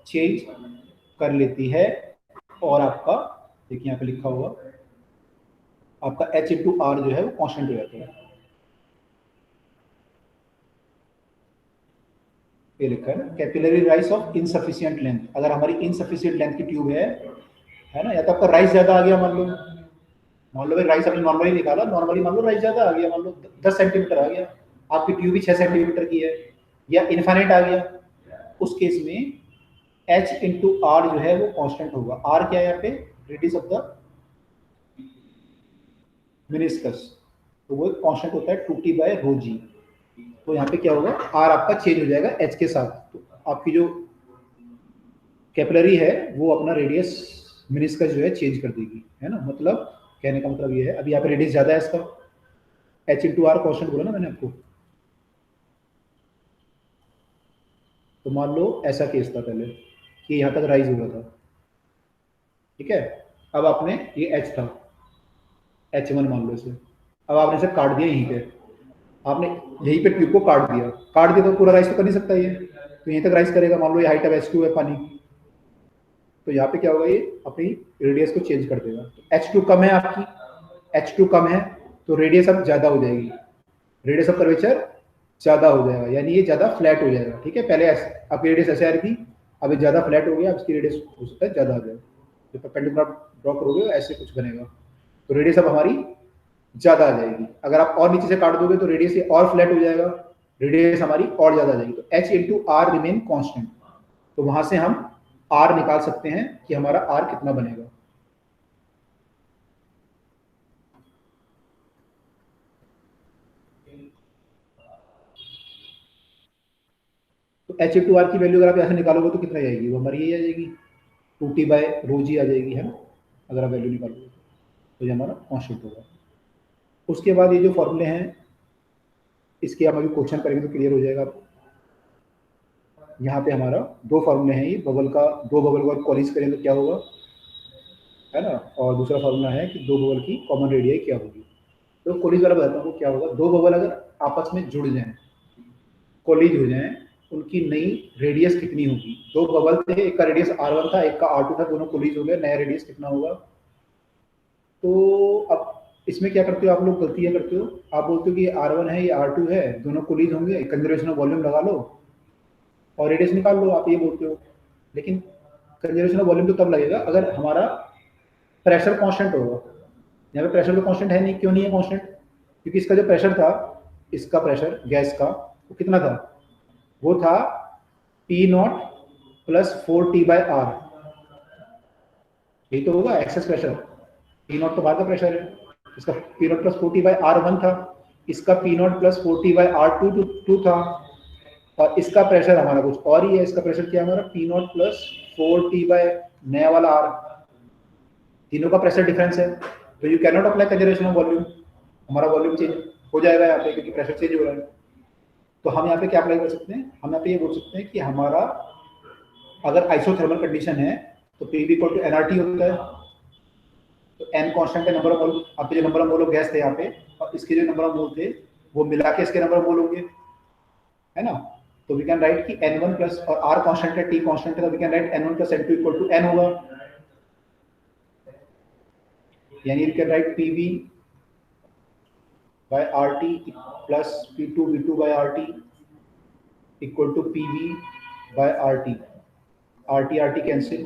चेंज कर लेती है। और आपका देखिए यहाँ पे लिखा हुआ आपका h इंटू आर जो है वो कांस्टेंट हो जाता है। ये लिखा है ना, capillary rise of insufficient length. अगर हमारी इनसफिशिएंट लेंथ की ट्यूब है ना, या तो आपका राइज ज्यादा आ गया, मान लो भाई राइज आपने नॉर्मली निकाला, नॉर्मली मान लो राइज ज्यादा आ गया, मान लो 10 सेंटीमीटर आ गया, आपकी ट्यूब भी 6 सेंटीमीटर की है, या इनफाइनाइट आ गया, उस केस में h इंटू आर जो है वो कांस्टेंट होगा। r क्या है यहाँ पे, रेडियस ऑफ द मेनिस्कस, तो वो कांस्टेंट होता है 2t बाय रो जी। तो यहाँ पे क्या होगा, r आपका चेंज हो जाएगा h के साथ, तो आपकी जो कैपिलरी है वो अपना रेडियस मेनिस्कस जो है चेंज कर देगी, है ना। मतलब कहने का मतलब ये है, अभी यहाँ पे रेडियस ज्यादा है इसका, h इंटू आर कांस्टेंट बोला ना मैंने आपको। तो मान लो ऐसा केस था पहले कि यहाँ तक राइज हुआ था, ठीक है। अब आपने ये h था, h1 मान लो इसे, अब आपने इसे काट दिया, यहीं पे आपने यहीं पे ट्यूब को काट दिया तो पूरा राइज तो कर नहीं सकता ये, तो यहीं तक राइज करेगा। मान लो ये हाइट ऑफ h2 है पानी, तो यहाँ पे क्या होगा, ये अपनी रेडियस को चेंज कर देगा। तो h2 कम है आपकी, h2 कम है तो रेडियस अब ज्यादा हो जाएगी, रेडियस ऑफ कर्वेचर ज्यादा हो जाएगा, यानी ये ज्यादा फ्लैट हो जाएगा, ठीक है। पहले आपकी रेडियस ऐसे आ रही थी, अब ये ज्यादा फ्लैट हो गया, अब इसकी रेडियस हो सकता है ज्यादा आ जाए। जब परपेंडिकुलर ड्रॉ करोगे ऐसे कुछ बनेगा, तो रेडियस अब हमारी ज्यादा आ जाएगी। अगर आप और नीचे से काट दोगे तो रेडियस ये और फ्लैट हो जाएगा, रेडियस हमारी और ज्यादा आ जाएगी। तो h into r remain constant, तो वहां से हम r निकाल सकते हैं कि हमारा r कितना बनेगा। तो h इंटू आर की वैल्यू अगर आप यहाँ निकालोगे तो कितना आएगी, वो हमारी यही आ जाएगी, 2t बाय रो जी आ जाएगी, है ना। अगर आप वैल्यू निकालोगे तो ये हमारा कॉन्स्टेंट होगा। उसके बाद ये जो फॉर्मूले हैं इसके हम अभी क्वेश्चन करेंगे तो क्लियर हो जाएगा आपको। यहाँ पे हमारा दो फॉर्मूले हैं, ये बबल का, दो बबल को कॉलिज करें तो क्या होगा, है ना। और दूसरा फॉर्मूला है कि दो बबल की कॉमन रेडियाई क्या होगी। तो कॉलिज वाला बताता हूँ क्या होगा। दो बबल अगर आपस में जुड़ जाएं, कॉलिज हो जाएं, उनकी नई रेडियस कितनी होगी। दो बबल थे, एक का रेडियस r1 था, एक का r2 था, दोनों कॉलिज हो गए, नया रेडियस कितना होगा। तो अब इसमें क्या करते हो आप लोग, गलतियां करते हो, आप बोलते हो कि ये r1 है, ये r2 है, दोनों कॉलिज होंगे, कंजर्वेशन ऑफ वॉल्यूम लगा लो और रेडियस निकाल लो, आप ये बोलते हो। लेकिन कंजर्वेशन ऑफ वॉल्यूम तो तब लगेगा अगर हमारा प्रेशर कांस्टेंट होगा। यहाँ पे प्रेशर तो कांस्टेंट है नहीं, क्यों नहीं है कांस्टेंट, क्योंकि इसका जो प्रेशर था, इसका प्रेशर गैस का वो कितना था, वो था P0 plus 4T bye R, यही तो होगा एक्सेस प्रेशर। P0 तो बाहर का प्रेशर है, इसका P0 plus 4T bye R1 था, इसका P0 plus 4T bye R2 था, और इसका प्रेशर हमारा कुछ और ही है। इसका प्रेशर क्या है हमारा, P0 प्लस 4T बाय नया वाला R, तीनों का प्रेशर डिफरेंस है। तो you can not apply conservation of volume, हमारा वॉल्यूम चेंज हो जाएगा यहाँ पे क्योंकि प्रेशर चेंज हो रहा है। तो हम यहाँ पे क्या अप्लाई कर सकते हैं, हम यहाँ पे ये बोल सकते हैं कि हमारा अगर आइसोथर्मल कंडीशन है तो P इक्वल टू nRT होता है। तो n कांस्टेंट है, नंबर ऑफ मोल, आपके जो number of mole of gas थे यहाँ पे और इसके जो नंबर ऑफ मोल थे वो मिला के इसके नंबर ऑफ मोल होंगे, है ना। तो वी कैन राइट कि n1 प्लस, और r कांस्टेंट है, t कांस्टेंट है, तो we can write n1 plus n2 equal to n होगा, यानी you can write PV by RT plus P2 V2 by RT equal to PV by RT, RT cancel,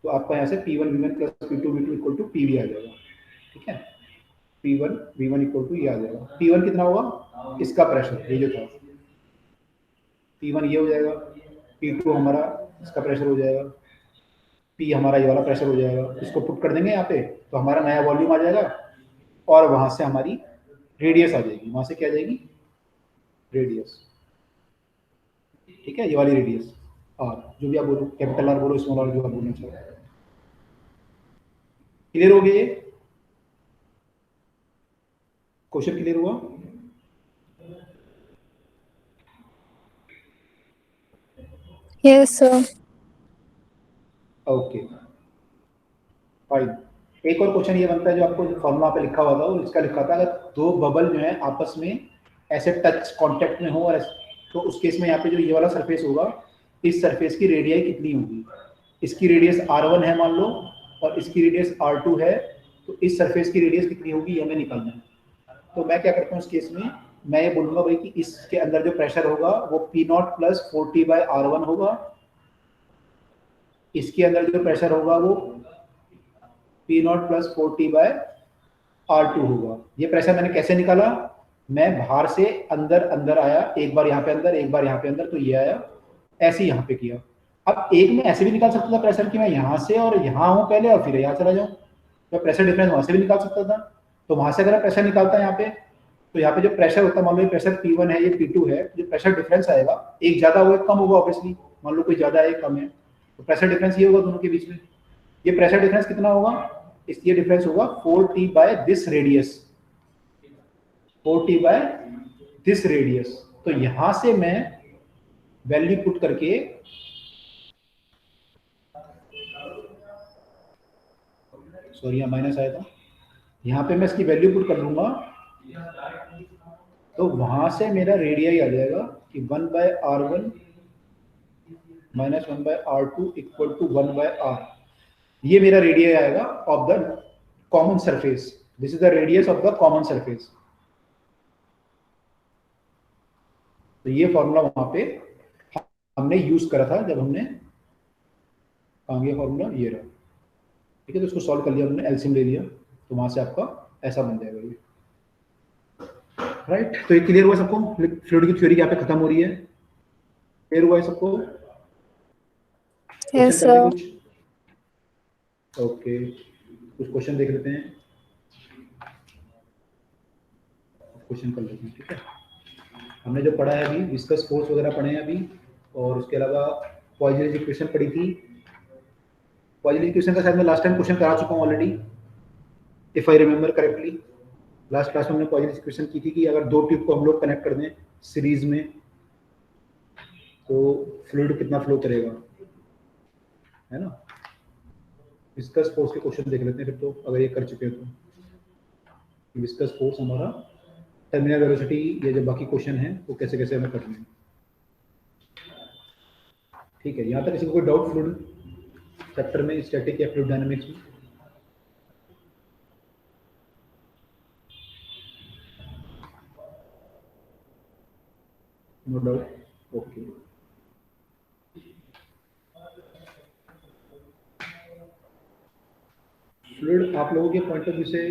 तो आपका यहाँ से P1 V1 plus P2 V2 equal to PV आ जाएगा, ठीक है। P1 V1 इक्वल टू ये आ जाएगा। P1 कितना होगा, इसका प्रेशर ये जो था, P1 ये हो जाएगा, P2 हमारा इसका प्रेशर हो जाएगा, P हमारा ये वाला प्रेशर हो जाएगा। इसको पुट कर देंगे यहाँ पे तो हमारा नया वॉल्यूम आ जाएगा और वहां से हमारी रेडियस आ जाएगी, वहां से क्या आ जाएगी, रेडियस, ठीक है, ये वाली रेडियस। और जो भी आप बोलो, कैपिटल आर बोलो, स्मॉल आर, जो आप बोलना चाहो। क्लियर हो गया ये क्वेश्चन, क्लियर हुआ। Yes, sir. Okay fine. एक और क्वेश्चन ये बनता है जो आपको फॉर्मूला पे लिखा हुआ था और इसका लिखा था, अगर दो बबल जो है आपस में ऐसे टच कांटेक्ट में हो और तो उस केस में यहाँ पे जो ये वाला सरफेस होगा, इस सरफेस की रेडियाई कितनी होगी। इसकी रेडियस R1 है मान लो और इसकी रेडियस R2 है, तो इस सरफेस की रेडियस कितनी होगी ये हमें निकालना है। तो मैं क्या करता हूँ इस केस में, मैं ये बोलूंगा भाई कि इसके अंदर जो प्रेशर होगा वो P नॉट प्लस 40/R1 होगा, इसके अंदर जो प्रेशर होगा वो P नॉट प्लस 40/R2 होगा। ये प्रेशर मैंने कैसे निकाला, मैं बाहर से अंदर अंदर आया, एक बार यहाँ पे अंदर एक बार यहाँ पे अंदर, तो ये आया, ऐसे यहाँ पे किया। अब एक में ऐसे भी निकाल सकता था प्रेशर कि मैं यहाँ से और यहाँ हूँ पहले और फिर यहाँ चला जाऊँ, तो प्रेशर डिफरेंस वहां से भी निकाल सकता था। तो वहां से अगर प्रेशर निकालता है यहाँ पे, तो यहाँ पे जो प्रेशर होता है, मान लो ये प्रेशर P1 है, ये P2 है, जो प्रेशर डिफरेंस आएगा एक ज्यादा होगा एक कम होगा ऑब्वियसली, मान लो कोई ज्यादा है एक कम है, तो प्रेशर डिफरेंस ये होगा दोनों के बीच में। ये प्रेशर डिफरेंस कितना होगा, ये डिफरेंस होगा 4T by this radius, 4T by this radius. तो यहां से मैं वैल्यू पुट करके, सॉरी यहाँ माइनस आया था, यहाँ पे मैं इसकी वैल्यू पुट कर दूंगा, तो वहां से मेरा रेडियस आ जाएगा कि 1/R1 minus 1/R2 equal to 1/R। ये मेरा रेडियस आएगा of the common surface, this is the radius of the common surface. तो ये फॉर्मूला वहां पे हमने यूज करा था जब हमने, कहाँ गया फॉर्मूला, ये रहा, ठीक है। तो इसको सॉल्व कर लिया हमने, एलसीएम ले लिया, तो वहां से आपका ऐसा बन जाएगा ये, राइट। तो ये क्लियर हुआ सबको, फ्लूइड की थ्योरी यहाँ पे खत्म हो रही है, क्लियर हुआ है सबको, क्वेश्चन Yes, करने sir. कुछ, ओके कुछ क्वेश्चन देख लेते हैं, क्वेश्चन कर लेते हैं, ठीक है। हमने जो पढ़ा है अभी, विस्कस फोर्स वगैरह पढ़े हैं अभी, और उसके अलावा पॉइजनस इक्वेशन पढ़ी थी। पॉइजनस इक्वेशन का शायद मैं लास्ट टाइम क्वेश्चन करा चुका हूँ already, if I remember correctly. Last class में हमने पॉइजनस इक्वेशन की थी कि अगर दो ट्यूब को हम लोग कनेक्ट कर दें सीरीज में, तो फ्लूइड कितना फ्लो करेगा, है ना। विस्कस फोर्स के क्वेश्चन देख लेते हैं फिर, तो अगर ये कर चुके हैं तो विस्कस फोर्स हमारा, टर्मिनल वेलोसिटी, ये जो बाकी क्वेश्चन है वो कैसे कैसे हमें करने हैं, ठीक है। यहाँ तक किसी को कोई डाउट फ्लूइड चैप्टर में, स्टैटिक या फ्लूइड डायनामिक्स में? No doubt, okay. फ्लूइड आप लोगों के पॉइंट ऑफ व्यू से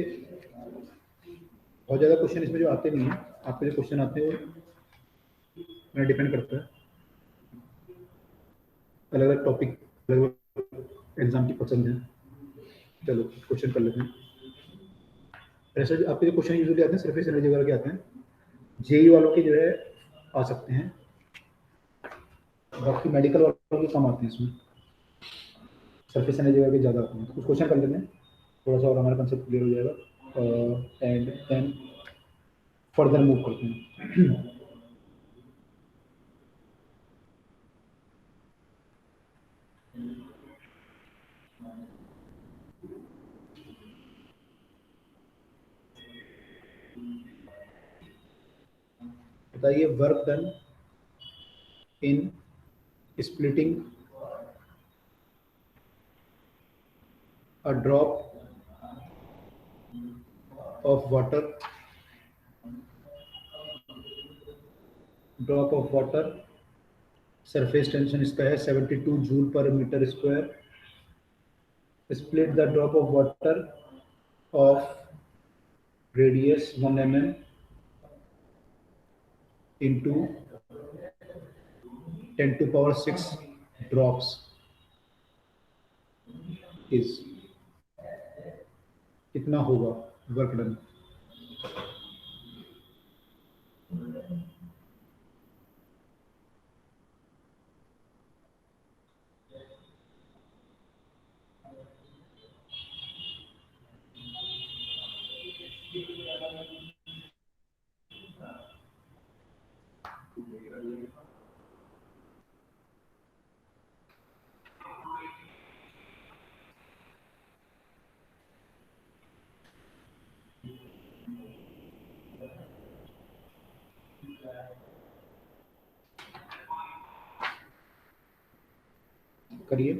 बहुत ज़्यादा क्वेश्चन इसमें जो आते नहीं है, आपके जो क्वेश्चन आते हैं वो मेरा डिपेंड करता है, अलग अलग टॉपिक अलग एग्जाम की पसंद है। चलो क्वेश्चन कर लेते हैं। ऐसे जो आपके जो क्वेश्चन यूजुअली आते हैं सरफेस एनर्जी वगैरह के आते हैं, जेई वालों के जो है आ सकते हैं, बाकी मेडिकल वालों के कम आते हैं इसमें, सरफेस एनर्जी वगैरह के ज़्यादा आते हैं। तो कुछ क्वेश्चन कर लेते हैं, थोड़ा सा और हमारा कंसेप्ट क्लियर हो जाएगा, एंड देन फर्दर मूव करते हैं। बताइए, work done in splitting a drop of water, surface tension इसका है 72 joule per metre square, split the drop of water of radius 1 mm into 10 to power 6 drops is, कितना होगा work done. करिए,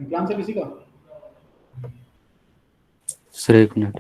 निकला answer किसी का? सर एक minute.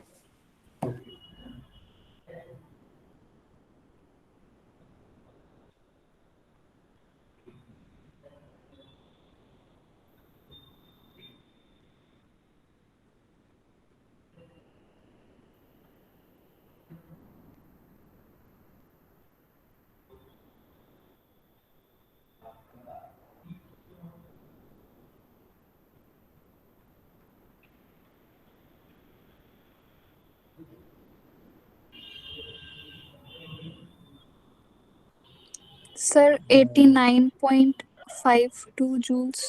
Sir, 89.52 joules.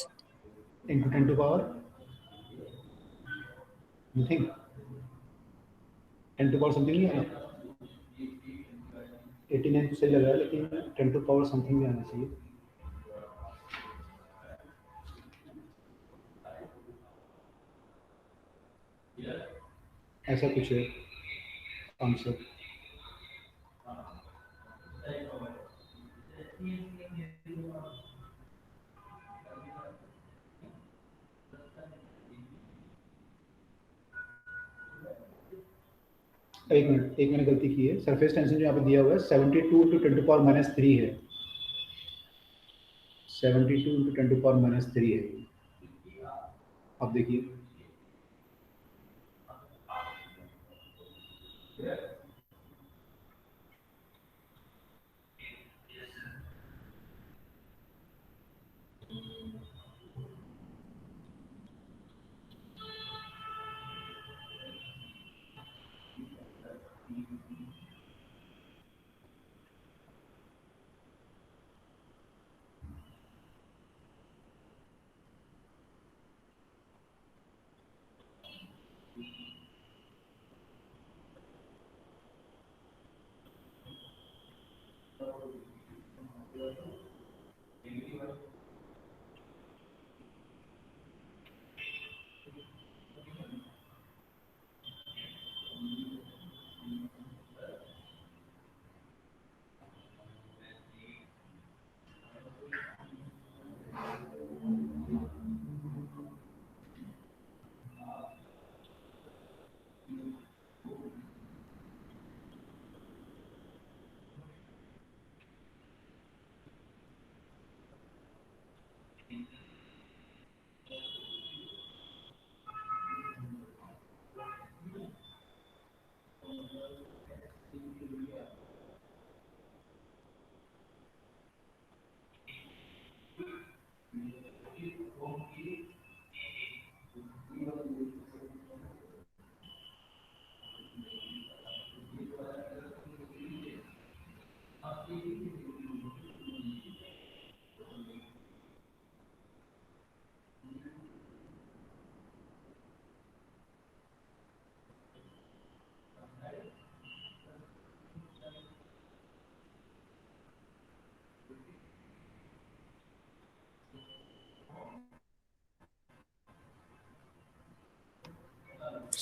Into 10 to power nothing, 10 to power something नहीं आना, 89 तो सही लग रहा है लेकिन 10 to power समथिंग भी आना चाहिए। ऐसा कुछ है आंसर। एक मैंने गलती की है, सरफेस टेंशन जो यहाँ पे दिया हुआ है 72 into 10 to power -3 है, 72 into 10 to power -3 है। अब देखिए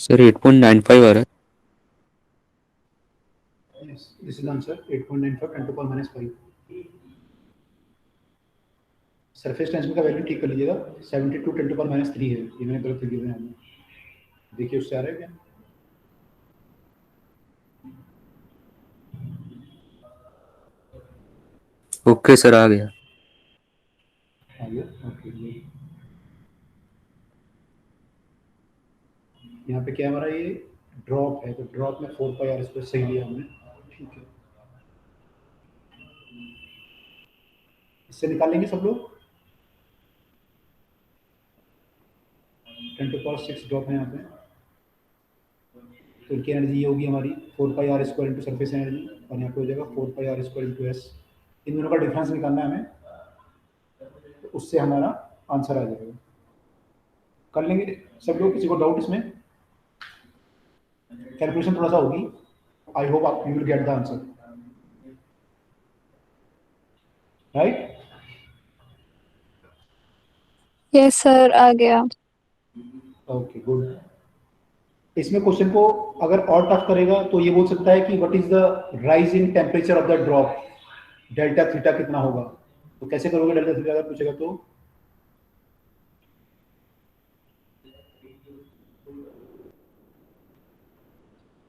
सर 8.95 आ रहा है। Yes, this is the answer. 8.95 10 to power minus 5. Surface tension का वैल्यू ठीक कर लीजिएगा। 72 10 to power minus 3 है, ये मैंने गलत लिखे हुए हैं। देखिए उससे आ रहा है क्या? ओके सर, आ गया। आ गया? ओके। यहाँ पे क्या हमारा ये ड्रॉप है, तो ड्रॉप में 4 पाई आर स्क्वायर सही लिया हमने। ठीक है, इससे निकालेंगे सब लोग। 10 to power 6 ड्रॉप है यहाँ पे, तो इनकी एनर्जी ये होगी हमारी 4 pi are square into surface energy, और यहाँ पे हो जाएगा 4 pi are square into S. इन दोनों का डिफरेंस निकालना है हमें, तो उससे हमारा आंसर आ जाएगा। कर लेंगे सब लोग, किसी को डाउट इसमें? कैलकुलेशन थोड़ा सा होगी, आई होप आप you will get the answer, right? Yes, sir. आ गया. Okay, good. इसमें क्वेश्चन को अगर और टफ करेगा तो ये बोल सकता है कि what is the rise in temperature of the drop, delta theta कितना होगा। तो कैसे करोगे डेल्टा थीटा अगर पूछेगा तो?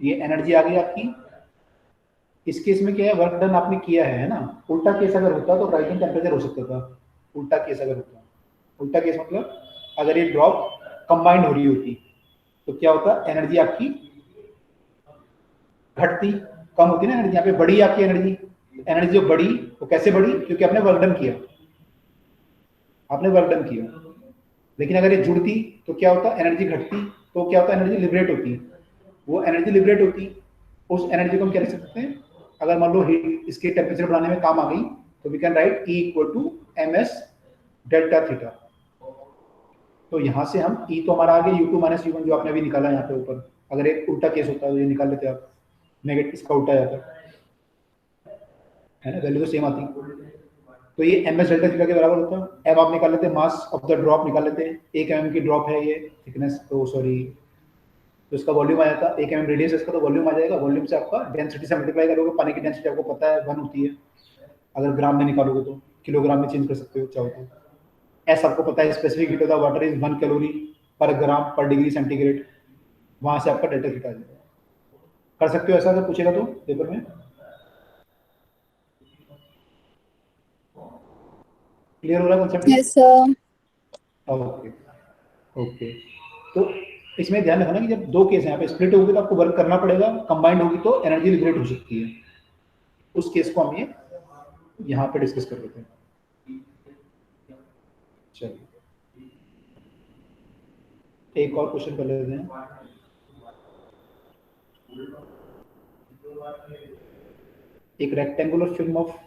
ये एनर्जी आ गई आपकी। इस केस में क्या है, वर्क डन आपने किया है ना। उल्टा केस अगर होता तो राइजिंग टेम्परेचर हो सकता था। उल्टा केस अगर होता, उल्टा केस मतलब अगर ये ड्रॉप कंबाइंड हो रही होती तो क्या होता, एनर्जी आपकी घटती, कम होती ना एनर्जी। यहाँ पे बढ़ी आपकी एनर्जी, एनर्जी जो बढ़ी वो कैसे बढ़ी, क्योंकि आपने वर्क डन किया, आपने वर्क डन किया। लेकिन अगर ये जुड़ती तो क्या होता, एनर्जी घटती, तो क्या होता, एनर्जी लिबरेट होती। वो एनर्जी लिबरेट होती, उस एनर्जी को हम क्या लिख सकते हैं, अगर मान लो हीट इसके टेम्परेचर बढ़ाने में काम आ गई, तो we can write E equal to ms delta theta. तो यहाँ से हम E तो हमारा आ गया U2 माइनस U1 जो आपने अभी निकाला यहाँ पे ऊपर। अगर एक उल्टा केस होता है तो ये निकाल लेते आप, नेगेटिव इसका उल्टा जाता है ना, वैल्यू तो सेम आती। तो ये ms डेल्टा थीटा के बराबर होता है। अब आप निकाल लेते हैं मास ऑफ द ड्रॉप, निकाल लेते हैं। 1 mm की ड्रॉप है ये, थिकनेस तो सॉरी, तो इसका वॉल्यूम आ जाता है 1 mm रेडियस इसका, तो वॉल्यूम आ जाएगा। वॉल्यूम से आपका डेंसिटी से मल्टीप्लाई करोगे, पानी की डेंसिटी आपको पता है 1 होती है। अगर ग्राम में निकालोगे तो किलोग्राम में चेंज कर सकते हो चाहो तो। एस आपको पता है, specific heat of the water is 1 calorie पर ग्राम पर डिग्री सेंटीग्रेड। वहां से आपका डेल्टा थीटा आ जाएगा। कर सकते हो ऐसा अगर पूछेगा तो पेपर में। क्लियर हो रहा है concept? Yes, sir. Okay okay. तो इसमें ध्यान रखना कि जब दो केस यहाँ पे स्प्लिट होगी तो आपको वर्क करना पड़ेगा, कंबाइंड होगी तो एनर्जी लिबरेट हो सकती है। उस केस को हम ये यहाँ पे डिस्कस कर लेते हैं। चलिए एक और क्वेश्चन कर लेते हैं। एक rectangular film of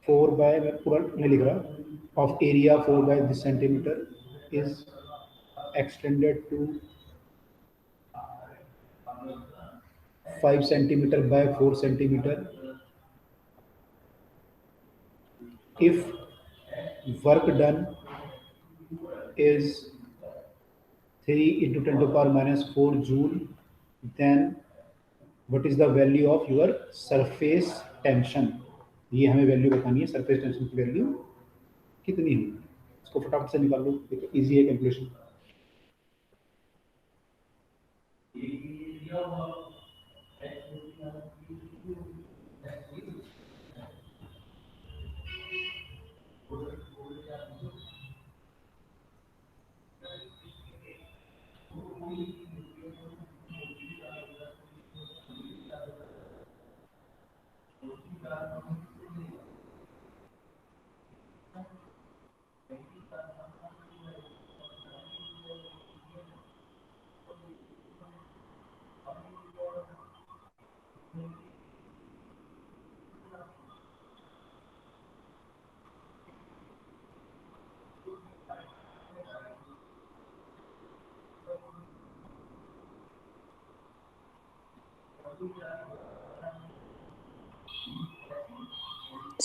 four by, मैं पूरा नहीं लिख रहा, of area 4 by this centimetre is extended to 5 centimetre by 4 centimetre if work done is 3 into 10 to the power minus 4 joule, then what is the value of your surface tension। ये हमें value बतानी है, surface tension की value कितनी होगी। इसको फटाफट से निकाल लो, इजी है कैलकुलेशन।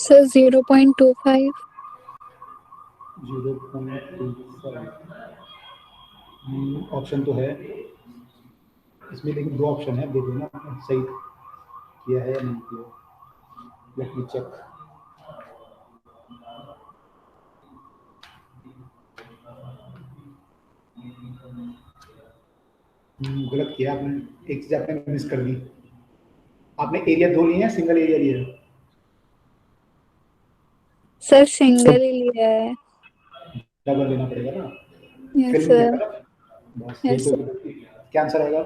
सर 0.25. 0.25 ऑप्शन तो है इसमें, लेकिन दो ऑप्शन है, देखो ना आपने सही किया है या नहीं किया। Let me check. गलत किया आपने, एक चीज आपने मिस कर दी। आपने एरिया दो लिया है, सिंगल एरिया लिया है? सर सिंगल ही लिया है. डबल लेना पड़ेगा ना। यस फिल्म लिया सर. था ना, बस यही यस तो। सर. क्या आंसर आएगा?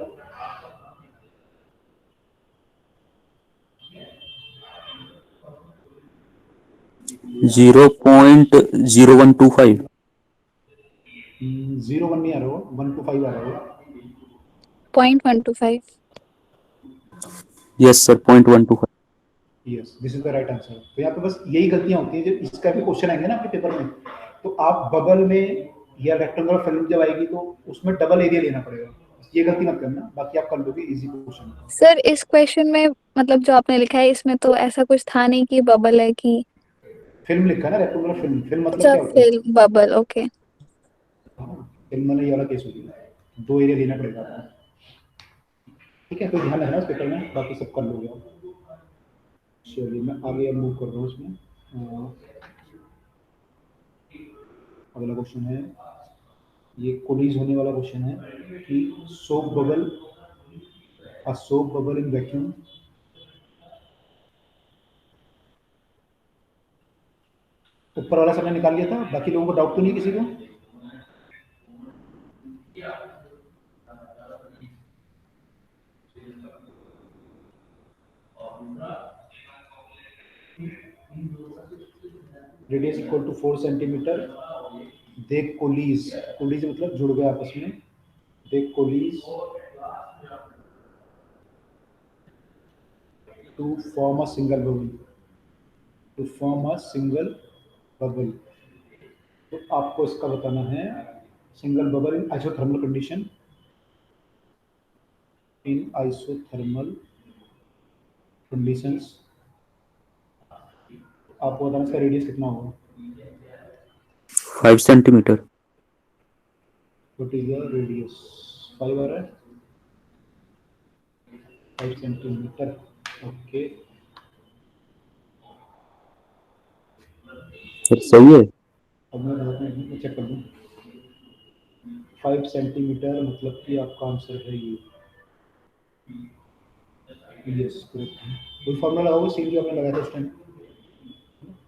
Zero point 0125। 01 नहीं आ रहा हो, 125 आ रहा होगा। 0.125. Yes sir, 0.125। Yes, this is the right answer. तो यहाँ पे बस यही गलतियां होती हैं, जब इसका भी क्वेश्चन आएंगे ना आपके पेपर में, तो आप बबल में या रेक्टेंगुलर फिल्म जब आएगी तो उसमें डबल एरिया लेना पड़ेगा। ये गलती मत करना, बाकी आप कर लोगे, इजी क्वेश्चन। सर इस क्वेश्चन में मतलब जो आपने लिखा है इसमें तो ऐसा कुछ था नहीं कि बबल है कि. फिल्म लिखा है ना, रेक्टेंगुलर फिल्म, फिल्म मतलब अच्छा क्या होता है? Film bubble. ओके. हाँ, फिल्म में ये वाला केस होगी, दो एरिया लेना पड़ेगा आपको। ठीक है, तो ध्यान रखना इस पेपर में, बाकी सब कर लोगे आप। चलिए मैं आगे अब मूव कर रहा हूँ इसमें। अगला क्वेश्चन है, ये कोलिज होने वाला क्वेश्चन है कि soap bubble, a soap bubble in vacuum. ऊपर वाला सबने निकाल लिया था, बाकी लोगों को डाउट तो नहीं किसी को? Radius equal to 4 centimetre, they coalesce, coalesce मतलब जुड़ गए आपस में, they coalesce to form a single bubble, to form a single bubble. तो आपको इसका बताना है, single bubble in isothermal condition, in isothermal conditions. आपको बताना इसका रेडियस कितना होगा। 5 centimetre. What is the radius? 5 आ रहा है, 5 सेंटीमीटर। ओके, सर सही है। अब मैं बहुत में चेक कर दूँ। 5 सेंटीमीटर मतलब कि आपका आंसर है ये। यस, करेक्ट है। कोई फॉर्मूला लगाओगे सेम जो आपने लगाया था उस time,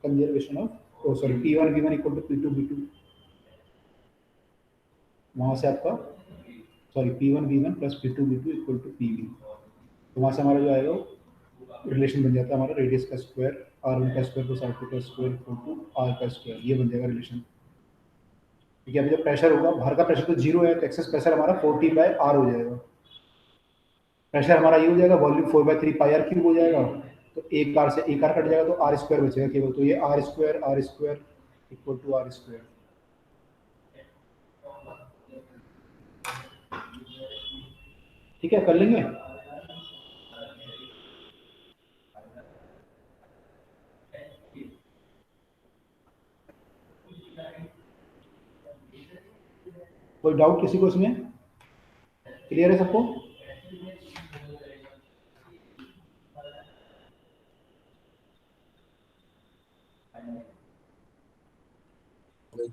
conservation of, oh sorry, P1 V1 equal to P2 V2। वहाँ से आपका, sorry, P1 V1 plus P2 V2 equal to PV। तो वहाँ से हमारा जो आएगा रिलेशन बन जाता है हमारा, रेडियस का स्क्वायर R1 का स्क्वायर प्लस R2 का स्क्वायर इक्वल टू R का स्क्वायर, ये बन जाएगा रिलेशन। क्योंकि अभी जब प्रेशर होगा, बाहर का प्रेशर तो जीरो है, तो एक्सेस प्रेशर हमारा 40/R हो जाएगा। प्रेशर हमारा ये हो जाएगा, वॉल्यूम 4/3 πr³ हो जाएगा। तो एक आर से एक आर कट जाएगा, तो R² बचेगा केवल। तो ये R² इक्वल टू R²। ठीक है, कर लेंगे। कोई डाउट किसी को इसमें? क्लियर है सबको?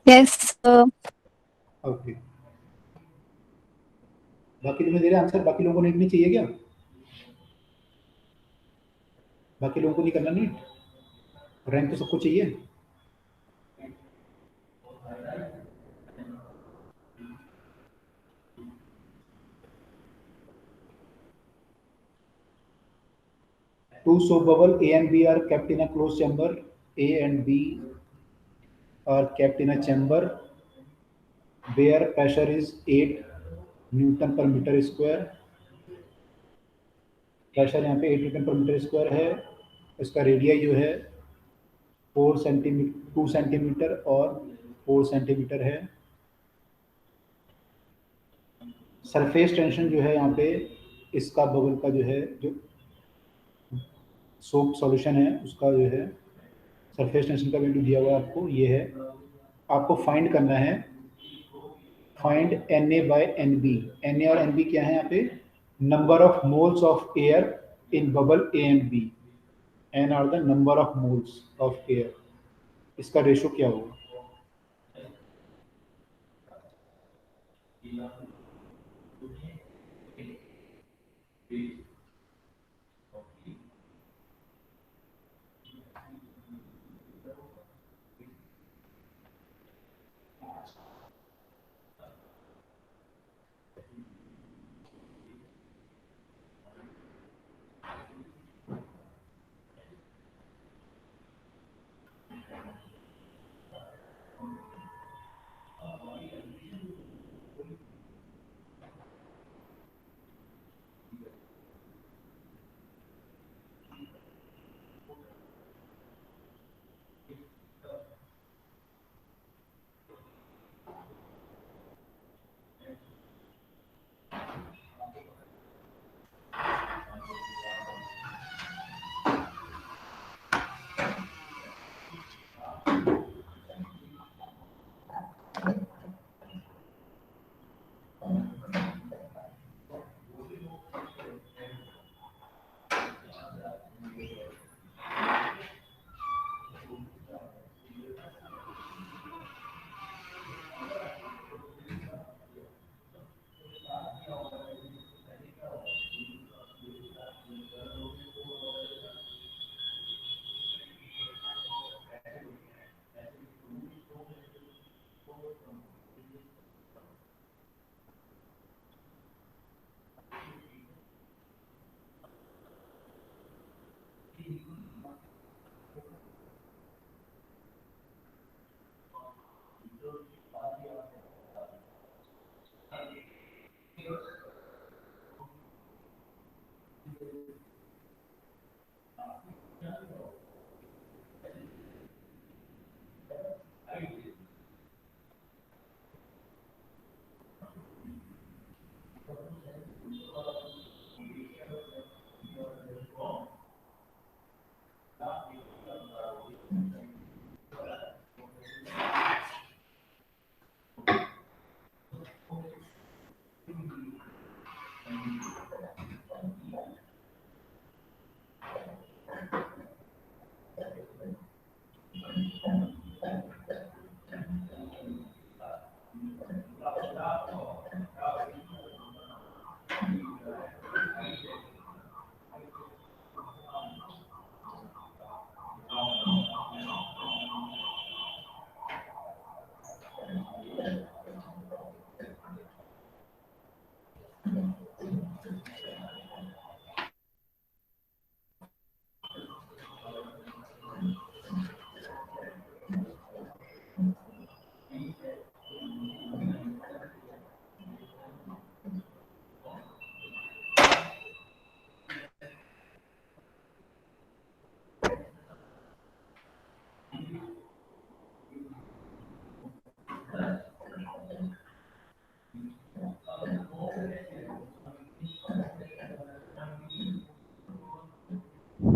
Yes sir. ओके, बाकी तुम्हें दे रहे आंसर, बाकी लोगों को नीट नहीं चाहिए क्या? बाकी लोगों को नहीं करना नीट, रैंक तो सबको चाहिए। Two soap bubble A and B are kept in a closed chamber. A and B are kept in a chamber where pressure is 8 Newton पर मीटर स्क्वायर। प्रेशर यहाँ पे 8 न्यूटन पर मीटर स्क्वायर है। इसका radii जो है 4 centimetre, 2 centimetre और 4 centimetre है। सरफेस टेंशन जो है यहाँ पे, इसका बबल का जो है, जो सोप सॉल्यूशन है उसका जो है सरफेस टेंशन का वैल्यू दिया हुआ है आपको, ये है। आपको फाइंड करना है, find Na by Nb। Na और Nb क्या है यहाँ पे? Number of moles of air in bubble A and B। N are the number of moles of air, इसका रेशो क्या होगा?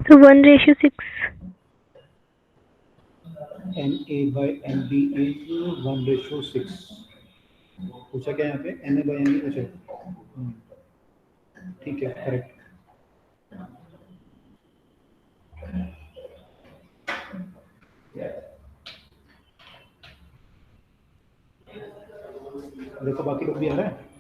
So 1:6. Na by Nb is 1:6। पूछा क्या यहाँ पे? Na by Nb। अच्छा, ठीक है, करेक्ट। देखो बाकी लोग भी आ रहे हैं।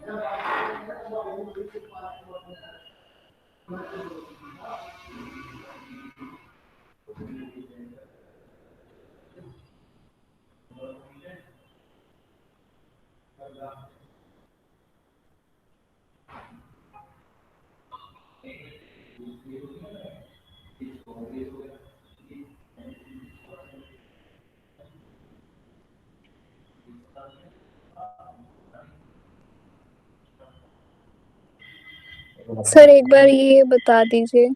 सर एक बार ये बता दीजिए।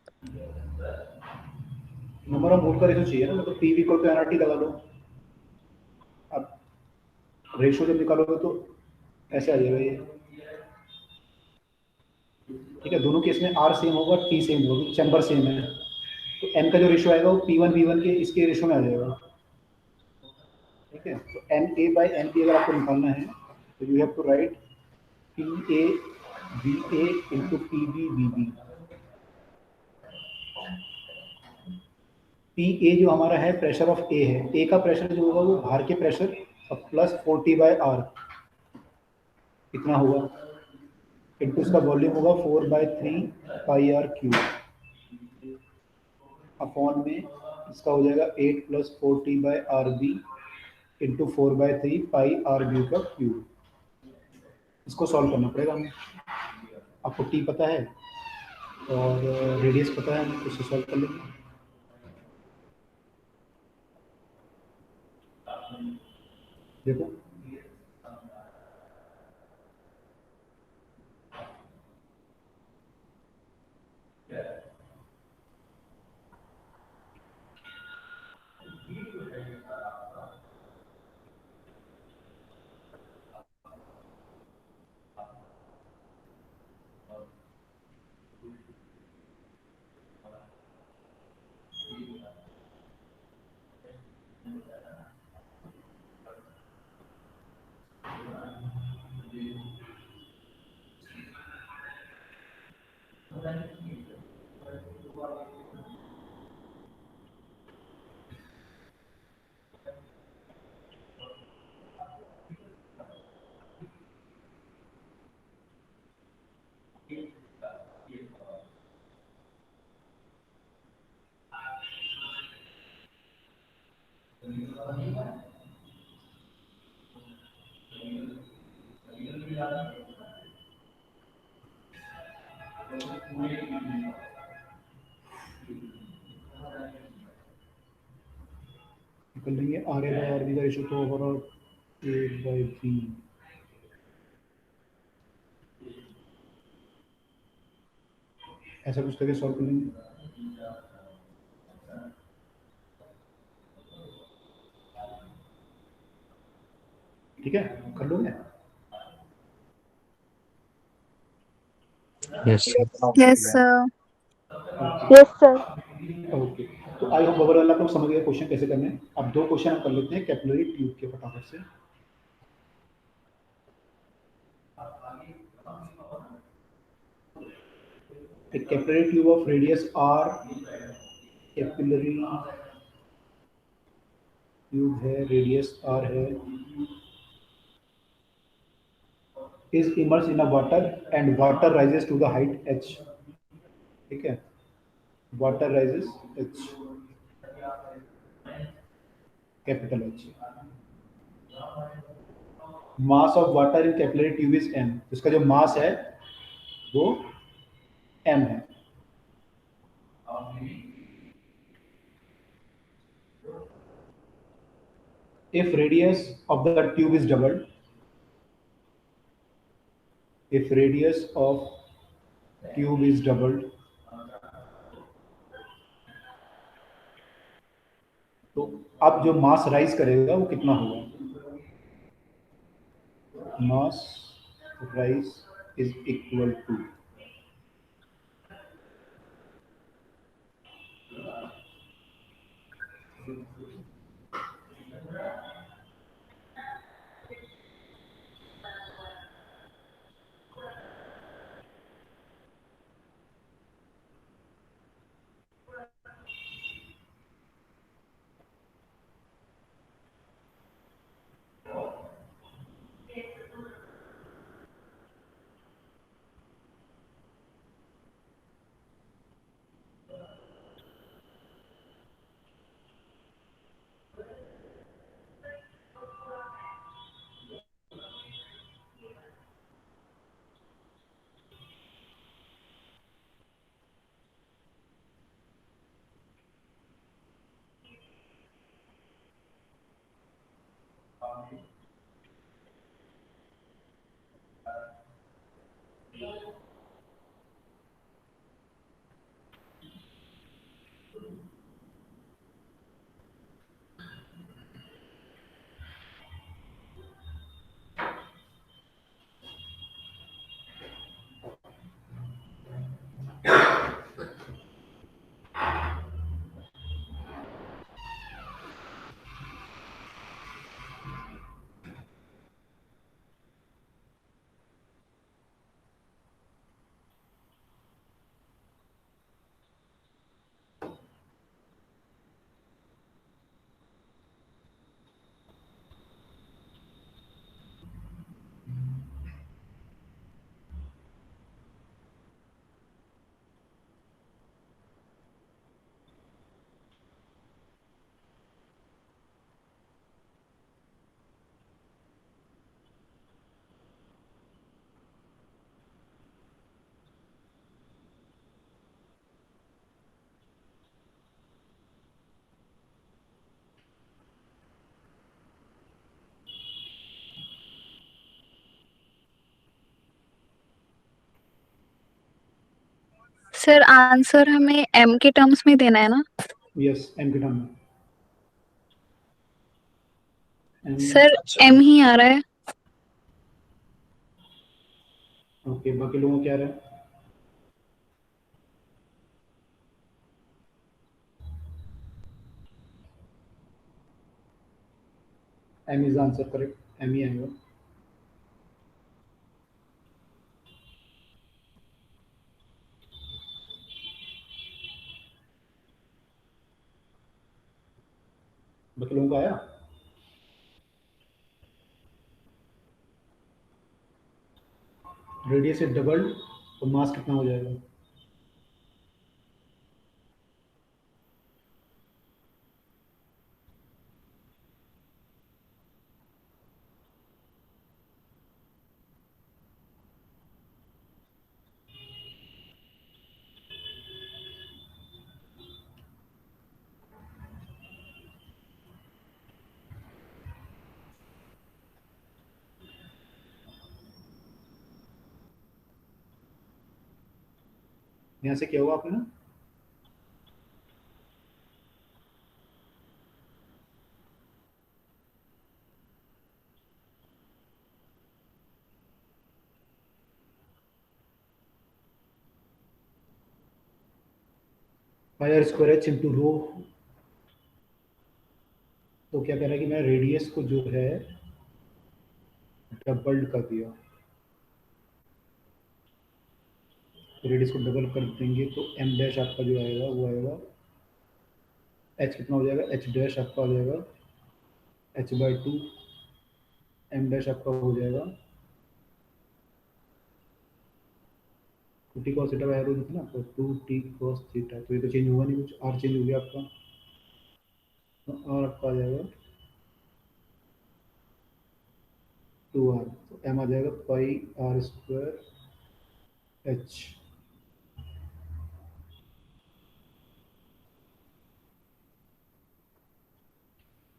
नंबर ऑफ मोल का रेशो चाहिए ना, मतलब पी इक्वल टू एनआरटी लगा लो। अब रेशो जब निकालोगे तो ऐसे आ जाएगा ये। ठीक है, दोनों केस में आर सेम होगा, टी सेम होगी, चैम्बर सेम है। तो n का जो रेशो आएगा वो P1 V1 के इसके रेशो में आ जाएगा, ठीक है। तो NA by NB अगर आपको निकालना है तो you have to write PA VA into PB VB। PA जो हमारा है प्रेशर ऑफ A है, A का प्रेशर जो होगा वो बाहर के प्रेशर प्लस 40/R कितना होगा, इंटू इसका वॉल्यूम होगा 4/3 πr³ अपॉन में इसका हो जाएगा 8 + 40/RB इंटू 4/3 πr³ इसको सॉल्व करना पड़ेगा हमें। आपको टी पता है और रेडियस पता है, हमें उससे सॉल्व कर लेंगे। देखो निकल लेंगे RA/RB का रेशो तो होगा 8/3। ऐसा कुछ करके सॉल्व कर लेंगे। ठीक है, कर लोगे? Yes sir. Yes sir. Yes sir. Okay, तो आई होप बबल वाला को समझ गया क्वेश्चन कैसे करने हैं। अब दो क्वेश्चन हम कर लेते हैं कैपिलरी ट्यूब के फटाफट से। A capillary tube of radius r, capillary tube है, रेडियस r है, is immersed in a water and water rises to the height h। ठीक है, water rises h, capital H। Mass of water in capillary tube is m, इसका जो मास है वो m है। If radius of the tube is doubled, if radius of tube is doubled, तो अब जो मास राइज करेगा वो कितना होगा, mass rise is equal to sir answer हमें m के टर्म्स में देना है ना? यस, m के टर्म में m। सर m ही आ रहा है। ओके, बाकी लोगों को क्या रहा है? m is answer, correct, m ही आएगा। बाकी लोगों का आया? रेडियस इज डबल तो मास कितना हो जाएगा? यहाँ से क्या हुआ आपने ना? Pi are square H into rho. तो क्या कह रहा है कि मैं रेडियस को जो है डबल्ड कर दिया, तो रेडियस को डबल कर देंगे तो m डैश आपका जो आएगा वो आएगा h कितना हो जाएगा, h डैश आपका हो जाएगा h/2, m डैश आपका हो जाएगा 2t cos थीटा बाय रो था ना आपका, 2t cos थीटा। तो ये तो चेंज हुआ नहीं कुछ, r चेंज हो गया आपका, तो r आपका आ जाएगा 2r, तो m आ जाएगा पाई r स्क्वायर h।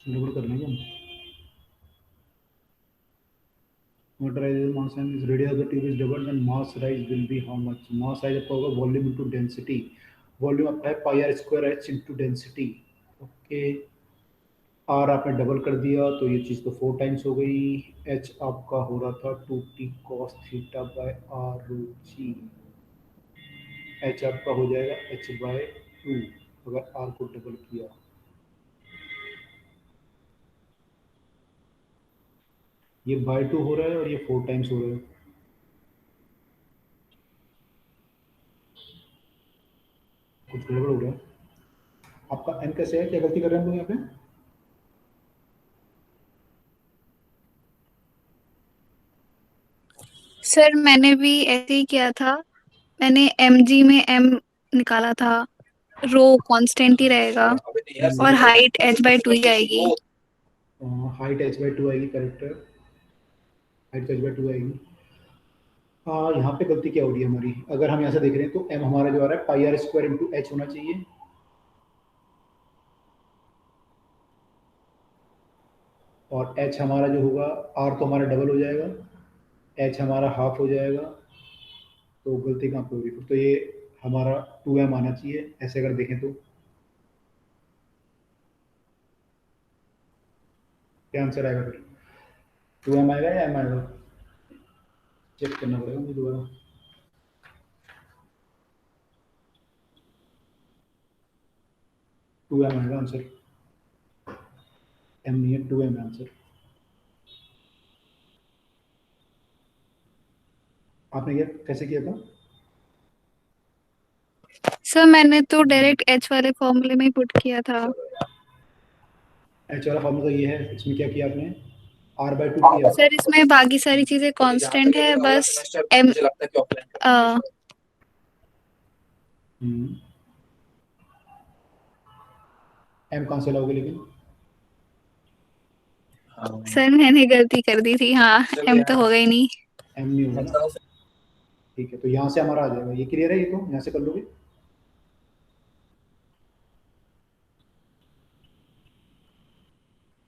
गड़बड़ कर लेंगे हम। Water rise mass and is radius of the tube is doubled, then mass rise will be how much? Mass rise आपका होगा वॉल्यूम इंटू डेंसिटी। वॉल्यूम आपका है pi are square H into density. Okay, R आपने double कर दिया तो ये चीज़ तो 4 टाइम्स हो गई। एच आपका हो रहा था 2t cos theta by R rho ji. H आपका हो जाएगा h/2 अगर आर को डबल किया। ये बाय 2 हो रहा है और ये 4 टाइम्स हो रहा है। कुछ गड़बड़ हो रहा है। आपका एम कैसे है, क्या गलती कर रहे हैं हम लोग यहाँ पे? सर मैंने भी ऐसे ही किया था, मैंने mg में m निकाला था, रो कांस्टेंट ही रहेगा और हाइट h/2 ही आएगी। हाइट h/2 आएगी, करेक्ट है, हाइट h/2 आएगी। यहाँ पे गलती क्या हो रही है हमारी, अगर हम यहाँ से देख रहे हैं तो m हमारा जो आ रहा है pi are square into H होना चाहिए, और h हमारा जो होगा, r तो हमारा डबल हो जाएगा, h हमारा हाफ हो जाएगा। तो गलती कहाँ पे हो रही है? तो ये हमारा 2m आना चाहिए ऐसे अगर देखें तो। क्या आंसर आएगा फिर? 2m आएगा या m आएगा? चेक करना पड़ेगा मुझे दोबारा। टू एम आएगा आंसर, m नहीं है, 2m आंसर। आपने क्या कैसे किया था? सर मैंने तो डायरेक्ट h वाले फॉर्मूले में पुट किया था। एच वाला फॉर्मूला ये है, इसमें क्या किया आपने? r/2 किया। सर इसमें बाकी सारी चीजें कांस्टेंट है, बस m m कहाँ से लाओगे लेकिन? सर मैंने गलती कर दी थी, हाँ m तो होगा ही नहीं। m नहीं होगा ना, ठीक है, तो यहाँ से हमारा आ जाएगा। ये क्लियर है, ये तो यहाँ से कर लोगे।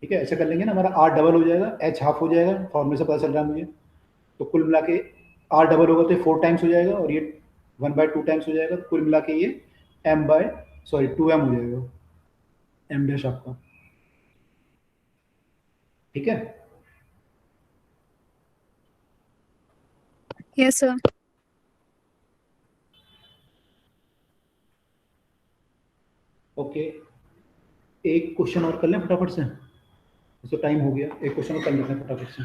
ठीक है, ऐसे कर लेंगे ना, हमारा r डबल हो जाएगा, h हाफ हो जाएगा, फॉर्मूले से पता चल रहा है मुझे। तो कुल मिला के r डबल होगा तो 4 टाइम्स हो जाएगा और ये 1/2 टाइम्स हो जाएगा, तो कुल मिला के ये 2m हो जाएगा, m डैश आपका। ठीक है, यस सर। ओके। एक क्वेश्चन और कर लें फटाफट से, तो टाइम हो गया, एक क्वेश्चन और कर लेते हैं फटाफट से।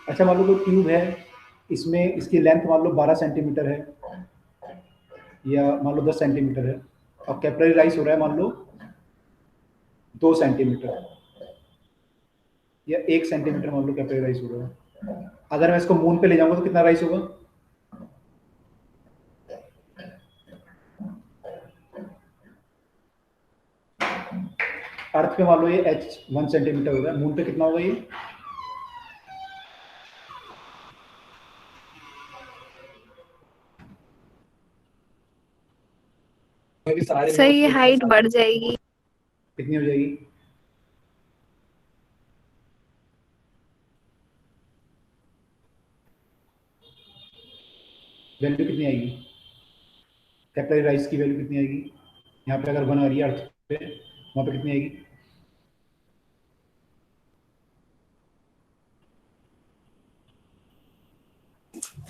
अच्छा, मान लो कोई ट्यूब है, इसमें इसकी लेंथ मान लो 12 सेंटीमीटर है, या मान लो 10 सेंटीमीटर है, और कैपिलरी राइज हो रहा है मान लो 2 सेंटीमीटर, या 1 सेंटीमीटर मान लो कैपिलरी राइज हो रहा है। अगर मैं इसको मून पे ले जाऊंगा तो कितना राइज होगा? अर्थ पे मान लो ये h 1 सेंटीमीटर हो रहा है, मून पे कितना होगा ये? सर ये हाइट बढ़ जाएगी। कितनी हो जाएगी? वैल्यू कितनी आएगी? कैपिलरी राइज की वैल्यू कितनी आएगी? यहाँ पे अगर 1 आ रही है अर्थ पे, वहाँ पे कितनी आएगी?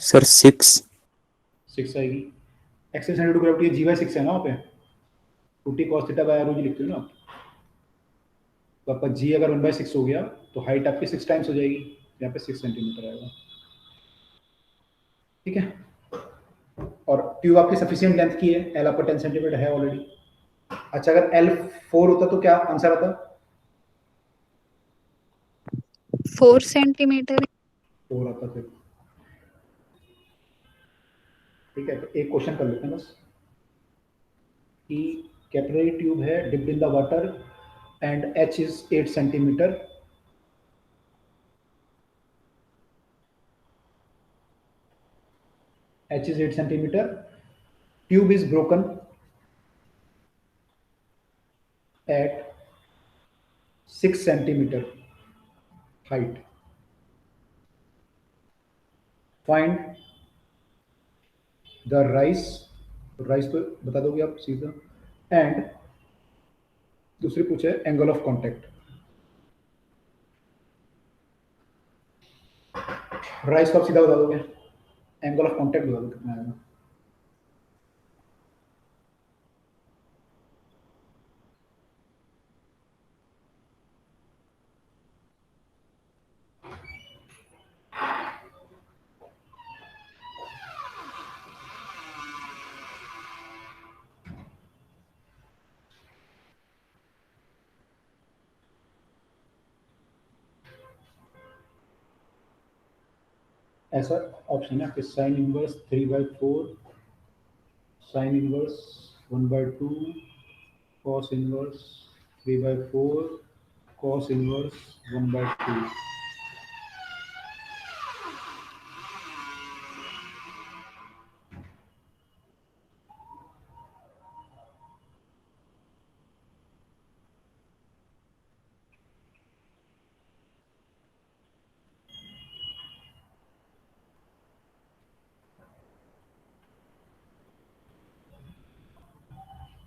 सर 6। 6 आएगी। Excel centre to gravity g/6 है ना वहाँ पे, 2t cos theta bye rho जी लिखते हो ना आप। तो आपका g अगर 1/6 हो गया तो हाइट आपकी 6 टाइम्स हो जाएगी, यहाँ पे 6 सेंटीमीटर आएगा। ठीक है, और ट्यूब आपकी सफिशिएंट लेंथ की है, एल आपका 10 सेंटीमीटर है ऑलरेडी। अच्छा, अगर एल 4 होता तो क्या आंसर आता? 4 सेंटीमीटर। 4 आता फिर। ठीक है, तो एक क्वेश्चन कर लेते हैं बस, कि कैपिलरी ट्यूब है, dipped in the water, and h is 8 centimetre, h is 8 centimeter, tube is broken at 6 centimeter height. Find the rise, rise तो बता दोगे आप सीधा, एंड दूसरी पूछे एंगल ऑफ कॉन्टैक्ट। राइज तो आप सीधा बता दोगे, एंगल ऑफ कॉन्टैक्ट बता दो कितना आएगा। ऐसा ऑप्शन है आपके, sine inverse 3/4, sine inverse 1/2, cos inverse 3/4, cos inverse 1/2।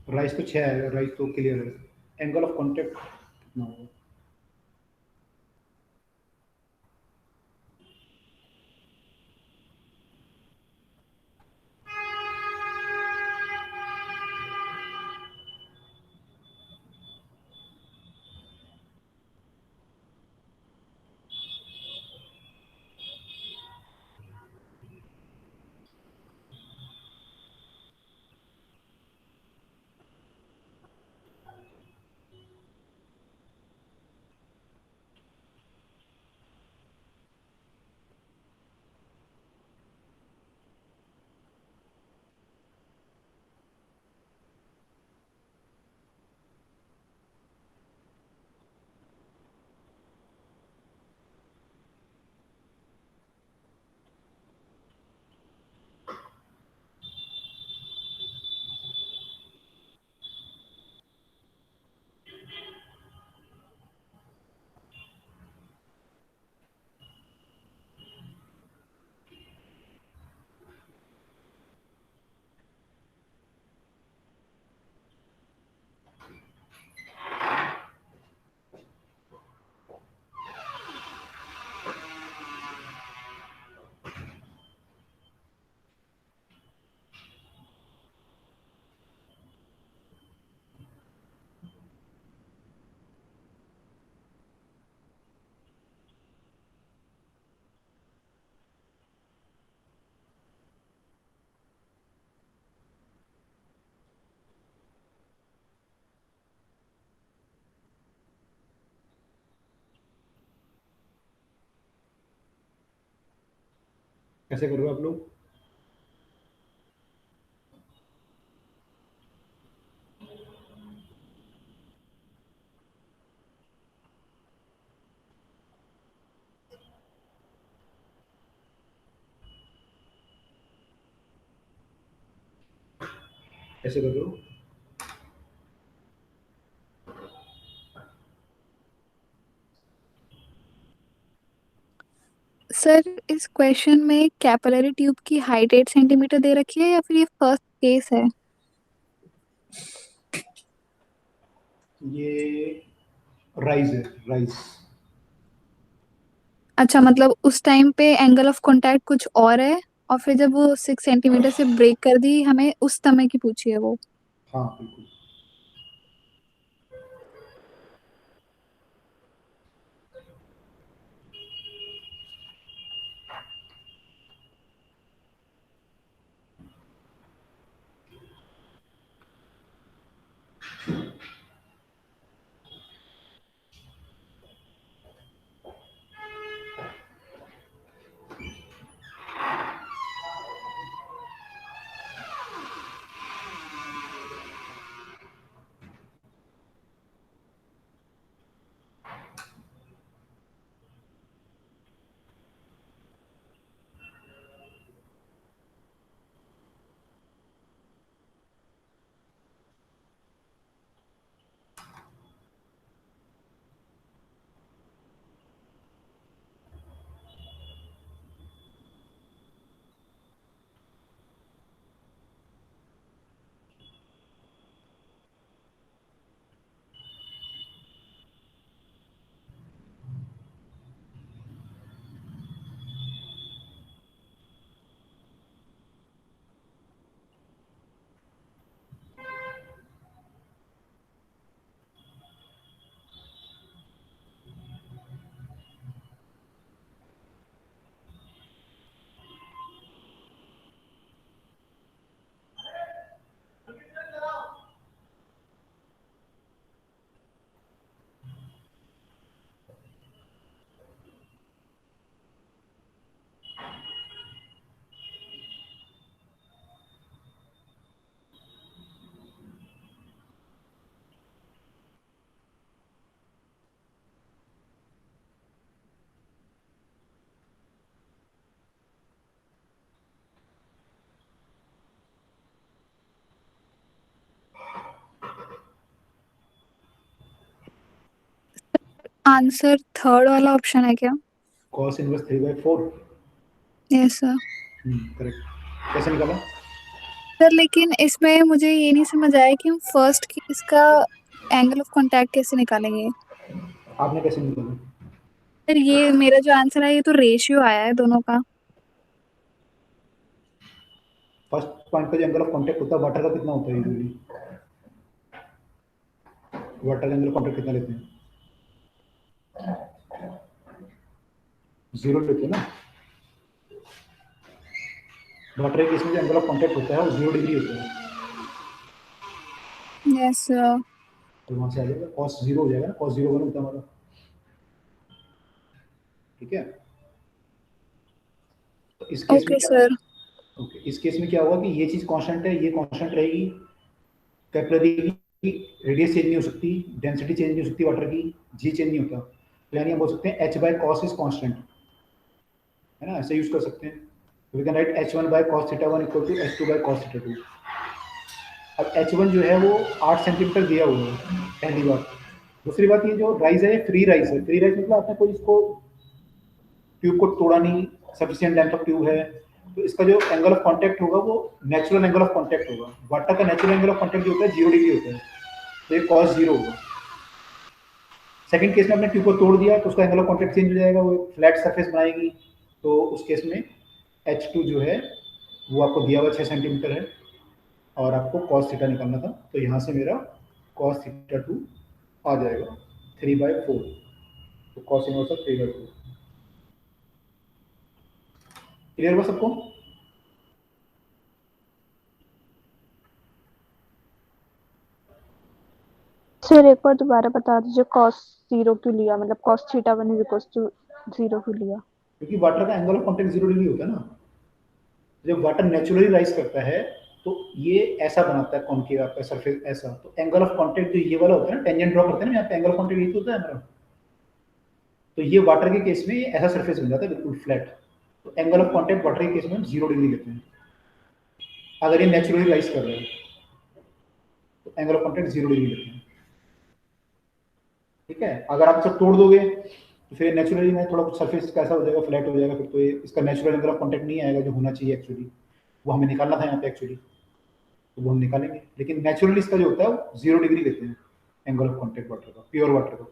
Rise तो 6 है, राइज तो क्लियर है, एंगल ऑफ कॉन्टैक्ट कितना होगा? कैसे कर रहे हो आप लोग? कैसे कर रहे हो? सर इस क्वेश्चन में कैपिलरी ट्यूब की हाइट 8 सेंटीमीटर दे रखी है या फिर ये फर्स्ट केस है? ये राइज है, राइज। अच्छा, मतलब उस टाइम पे एंगल ऑफ कांटेक्ट कुछ और है और फिर जब वो 6 सेंटीमीटर से ब्रेक कर दी, हमें उस समय की पूछी है वो। हाँ बिल्कुल। आंसर थर्ड वाला ऑप्शन है क्या? Cos inverse 3/4। Yes sir. Correct. कैसे निकाला? सर लेकिन इसमें मुझे ये नहीं समझ आया कि हम फर्स्ट केस का एंगल ऑफ कांटेक्ट कैसे निकालेंगे। आपने कैसे निकाला? सर ये मेरा जो आंसर है ये तो रेशियो आया है दोनों का। फर्स्ट पॉइंट का जो एंगल ऑफ कांटेक्ट होता है वाटर का कितना होता है यूजुअली? वाटर का एंगल ऑफ कांटेक्ट कितना लेते हैं? 0 लेते हैं ना। वाटर के केस में जो एंगल ऑफ कांटेक्ट होता है वो 0 डिग्री होता है। Yes sir. तो वहां से आ जाएगा cos 0 हो जाएगा ना, cos 0 1 होता है हमारा। ठीक है। तो इस केस में ओके क्या? सर। ओके, इस केस में क्या होगा कि ये चीज कांस्टेंट है, ये कांस्टेंट रहेगी। कैपिलरी की रेडियस चेंज नहीं हो सकती, डेंसिटी चेंज नहीं हो सकती वाटर की, जी चेंज नहीं होता। तो यानी हम बोल सकते हैं h by cos is constant, है ना, ऐसे यूज कर सकते हैं। तो we can write h1 by cos theta 1 equal to h2 by cos theta 2। अब h1 जो है वो 8 सेंटीमीटर दिया हुआ है, पहली बात। दूसरी बात, ये जो राइज है ये फ्री राइज है। फ्री राइज मतलब आपने कोई इसको ट्यूब को तोड़ा नहीं, सफिशिएंट लेंथ ऑफ ट्यूब है, तो इसका जो एंगल ऑफ कांटेक्ट होगा वो नेचुरल एंगल ऑफ कांटेक्ट होगा। वाटर का नेचुरल एंगल ऑफ कांटेक्ट जो होता है 0 डिग्री होता है, तो ये cos 0 होगा। सेकंड केस में आपने ट्यूब को तोड़ दिया तो उसका एंगल ऑफ कांटेक्ट चेंज हो जाएगा, वो फ्लैट सरफेस बनाएगी। तो उस केस में h2 जो है वो आपको दिया हुआ 6 सेंटीमीटर है और आपको cos थीटा निकालना था, तो यहाँ से मेरा cos थीटा 2 आ जाएगा 3/4। तो cos इनवर्स ऑफ 3/4। क्लियर हुआ सबको? सर एक बार दोबारा बता दीजिए, cos 0 क्यों लिया, मतलब cos theta 1 is equal to 0 क्यों लिया? क्योंकि वाटर का एंगल ऑफ कांटेक्ट 0 डिग्री होता है ना। जब वाटर नेचुरली राइज करता है तो ये ऐसा बनाता है कॉनकेव आपका सरफेस ऐसा, तो एंगल ऑफ कांटेक्ट जो ये वाला होता है ना, टेंजेंट ड्रॉ करते हैं ना यहाँ पे, एंगल ऑफ कांटेक्ट ये होता है हमारा। तो ये वाटर के केस में ये ऐसा सरफेस बन जाता है बिल्कुल फ्लैट, तो एंगल ऑफ कांटेक्ट वाटर के केस में हम 0 डिग्री लेते हैं अगर ये नेचुरली राइज कर रहे हैं, तो एंगल ऑफ कांटेक्ट 0 डिग्री लेते हैं। ठीक है, अगर आप इसे तोड़ दोगे तो फिर नेचुरली में थोड़ा कुछ सरफेस कैसा हो जाएगा, फ्लैट हो जाएगा, फिर तो ये इसका नेचुरल एंगल ऑफ कांटेक्ट नहीं आएगा जो होना चाहिए एक्चुअली, वो हमें निकालना था यहाँ पे एक्चुअली, तो वो हम निकालेंगे। लेकिन नेचुरली इसका जो होता है वो 0 डिग्री लेते हैं एंगल ऑफ कांटेक्ट वाटर का, प्योर वाटर का।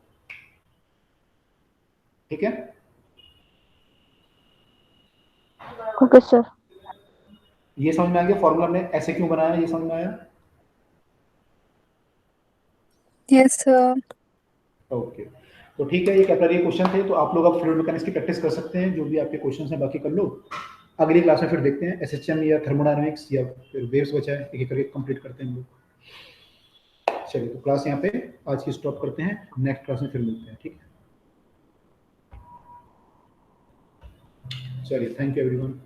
ठीक है, ओके सर। ये समझ में आ गया फॉर्मूला ने ऐसे क्यों बनाया, ये समझ में आया? Yes sir. ओके, तो ठीक है, ये कैपिलरी क्वेश्चन थे, तो आप लोग अब फ्लूइड मैकेनिक्स की प्रैक्टिस कर सकते हैं, जो भी आपके क्वेश्चन हैं बाकी कर लो। अगली क्लास में फिर देखते हैं एसएचएम या थर्मोडायनामिक्स या फिर वेव्स बचा है, एक एक करके कंप्लीट करते हैं हम लोग। चलिए, तो क्लास यहाँ पे आज की स्टॉप करते हैं, नेक्स्ट क्लास में फिर मिलते हैं। ठीक है, चलिए, थैंक यू एवरीवन।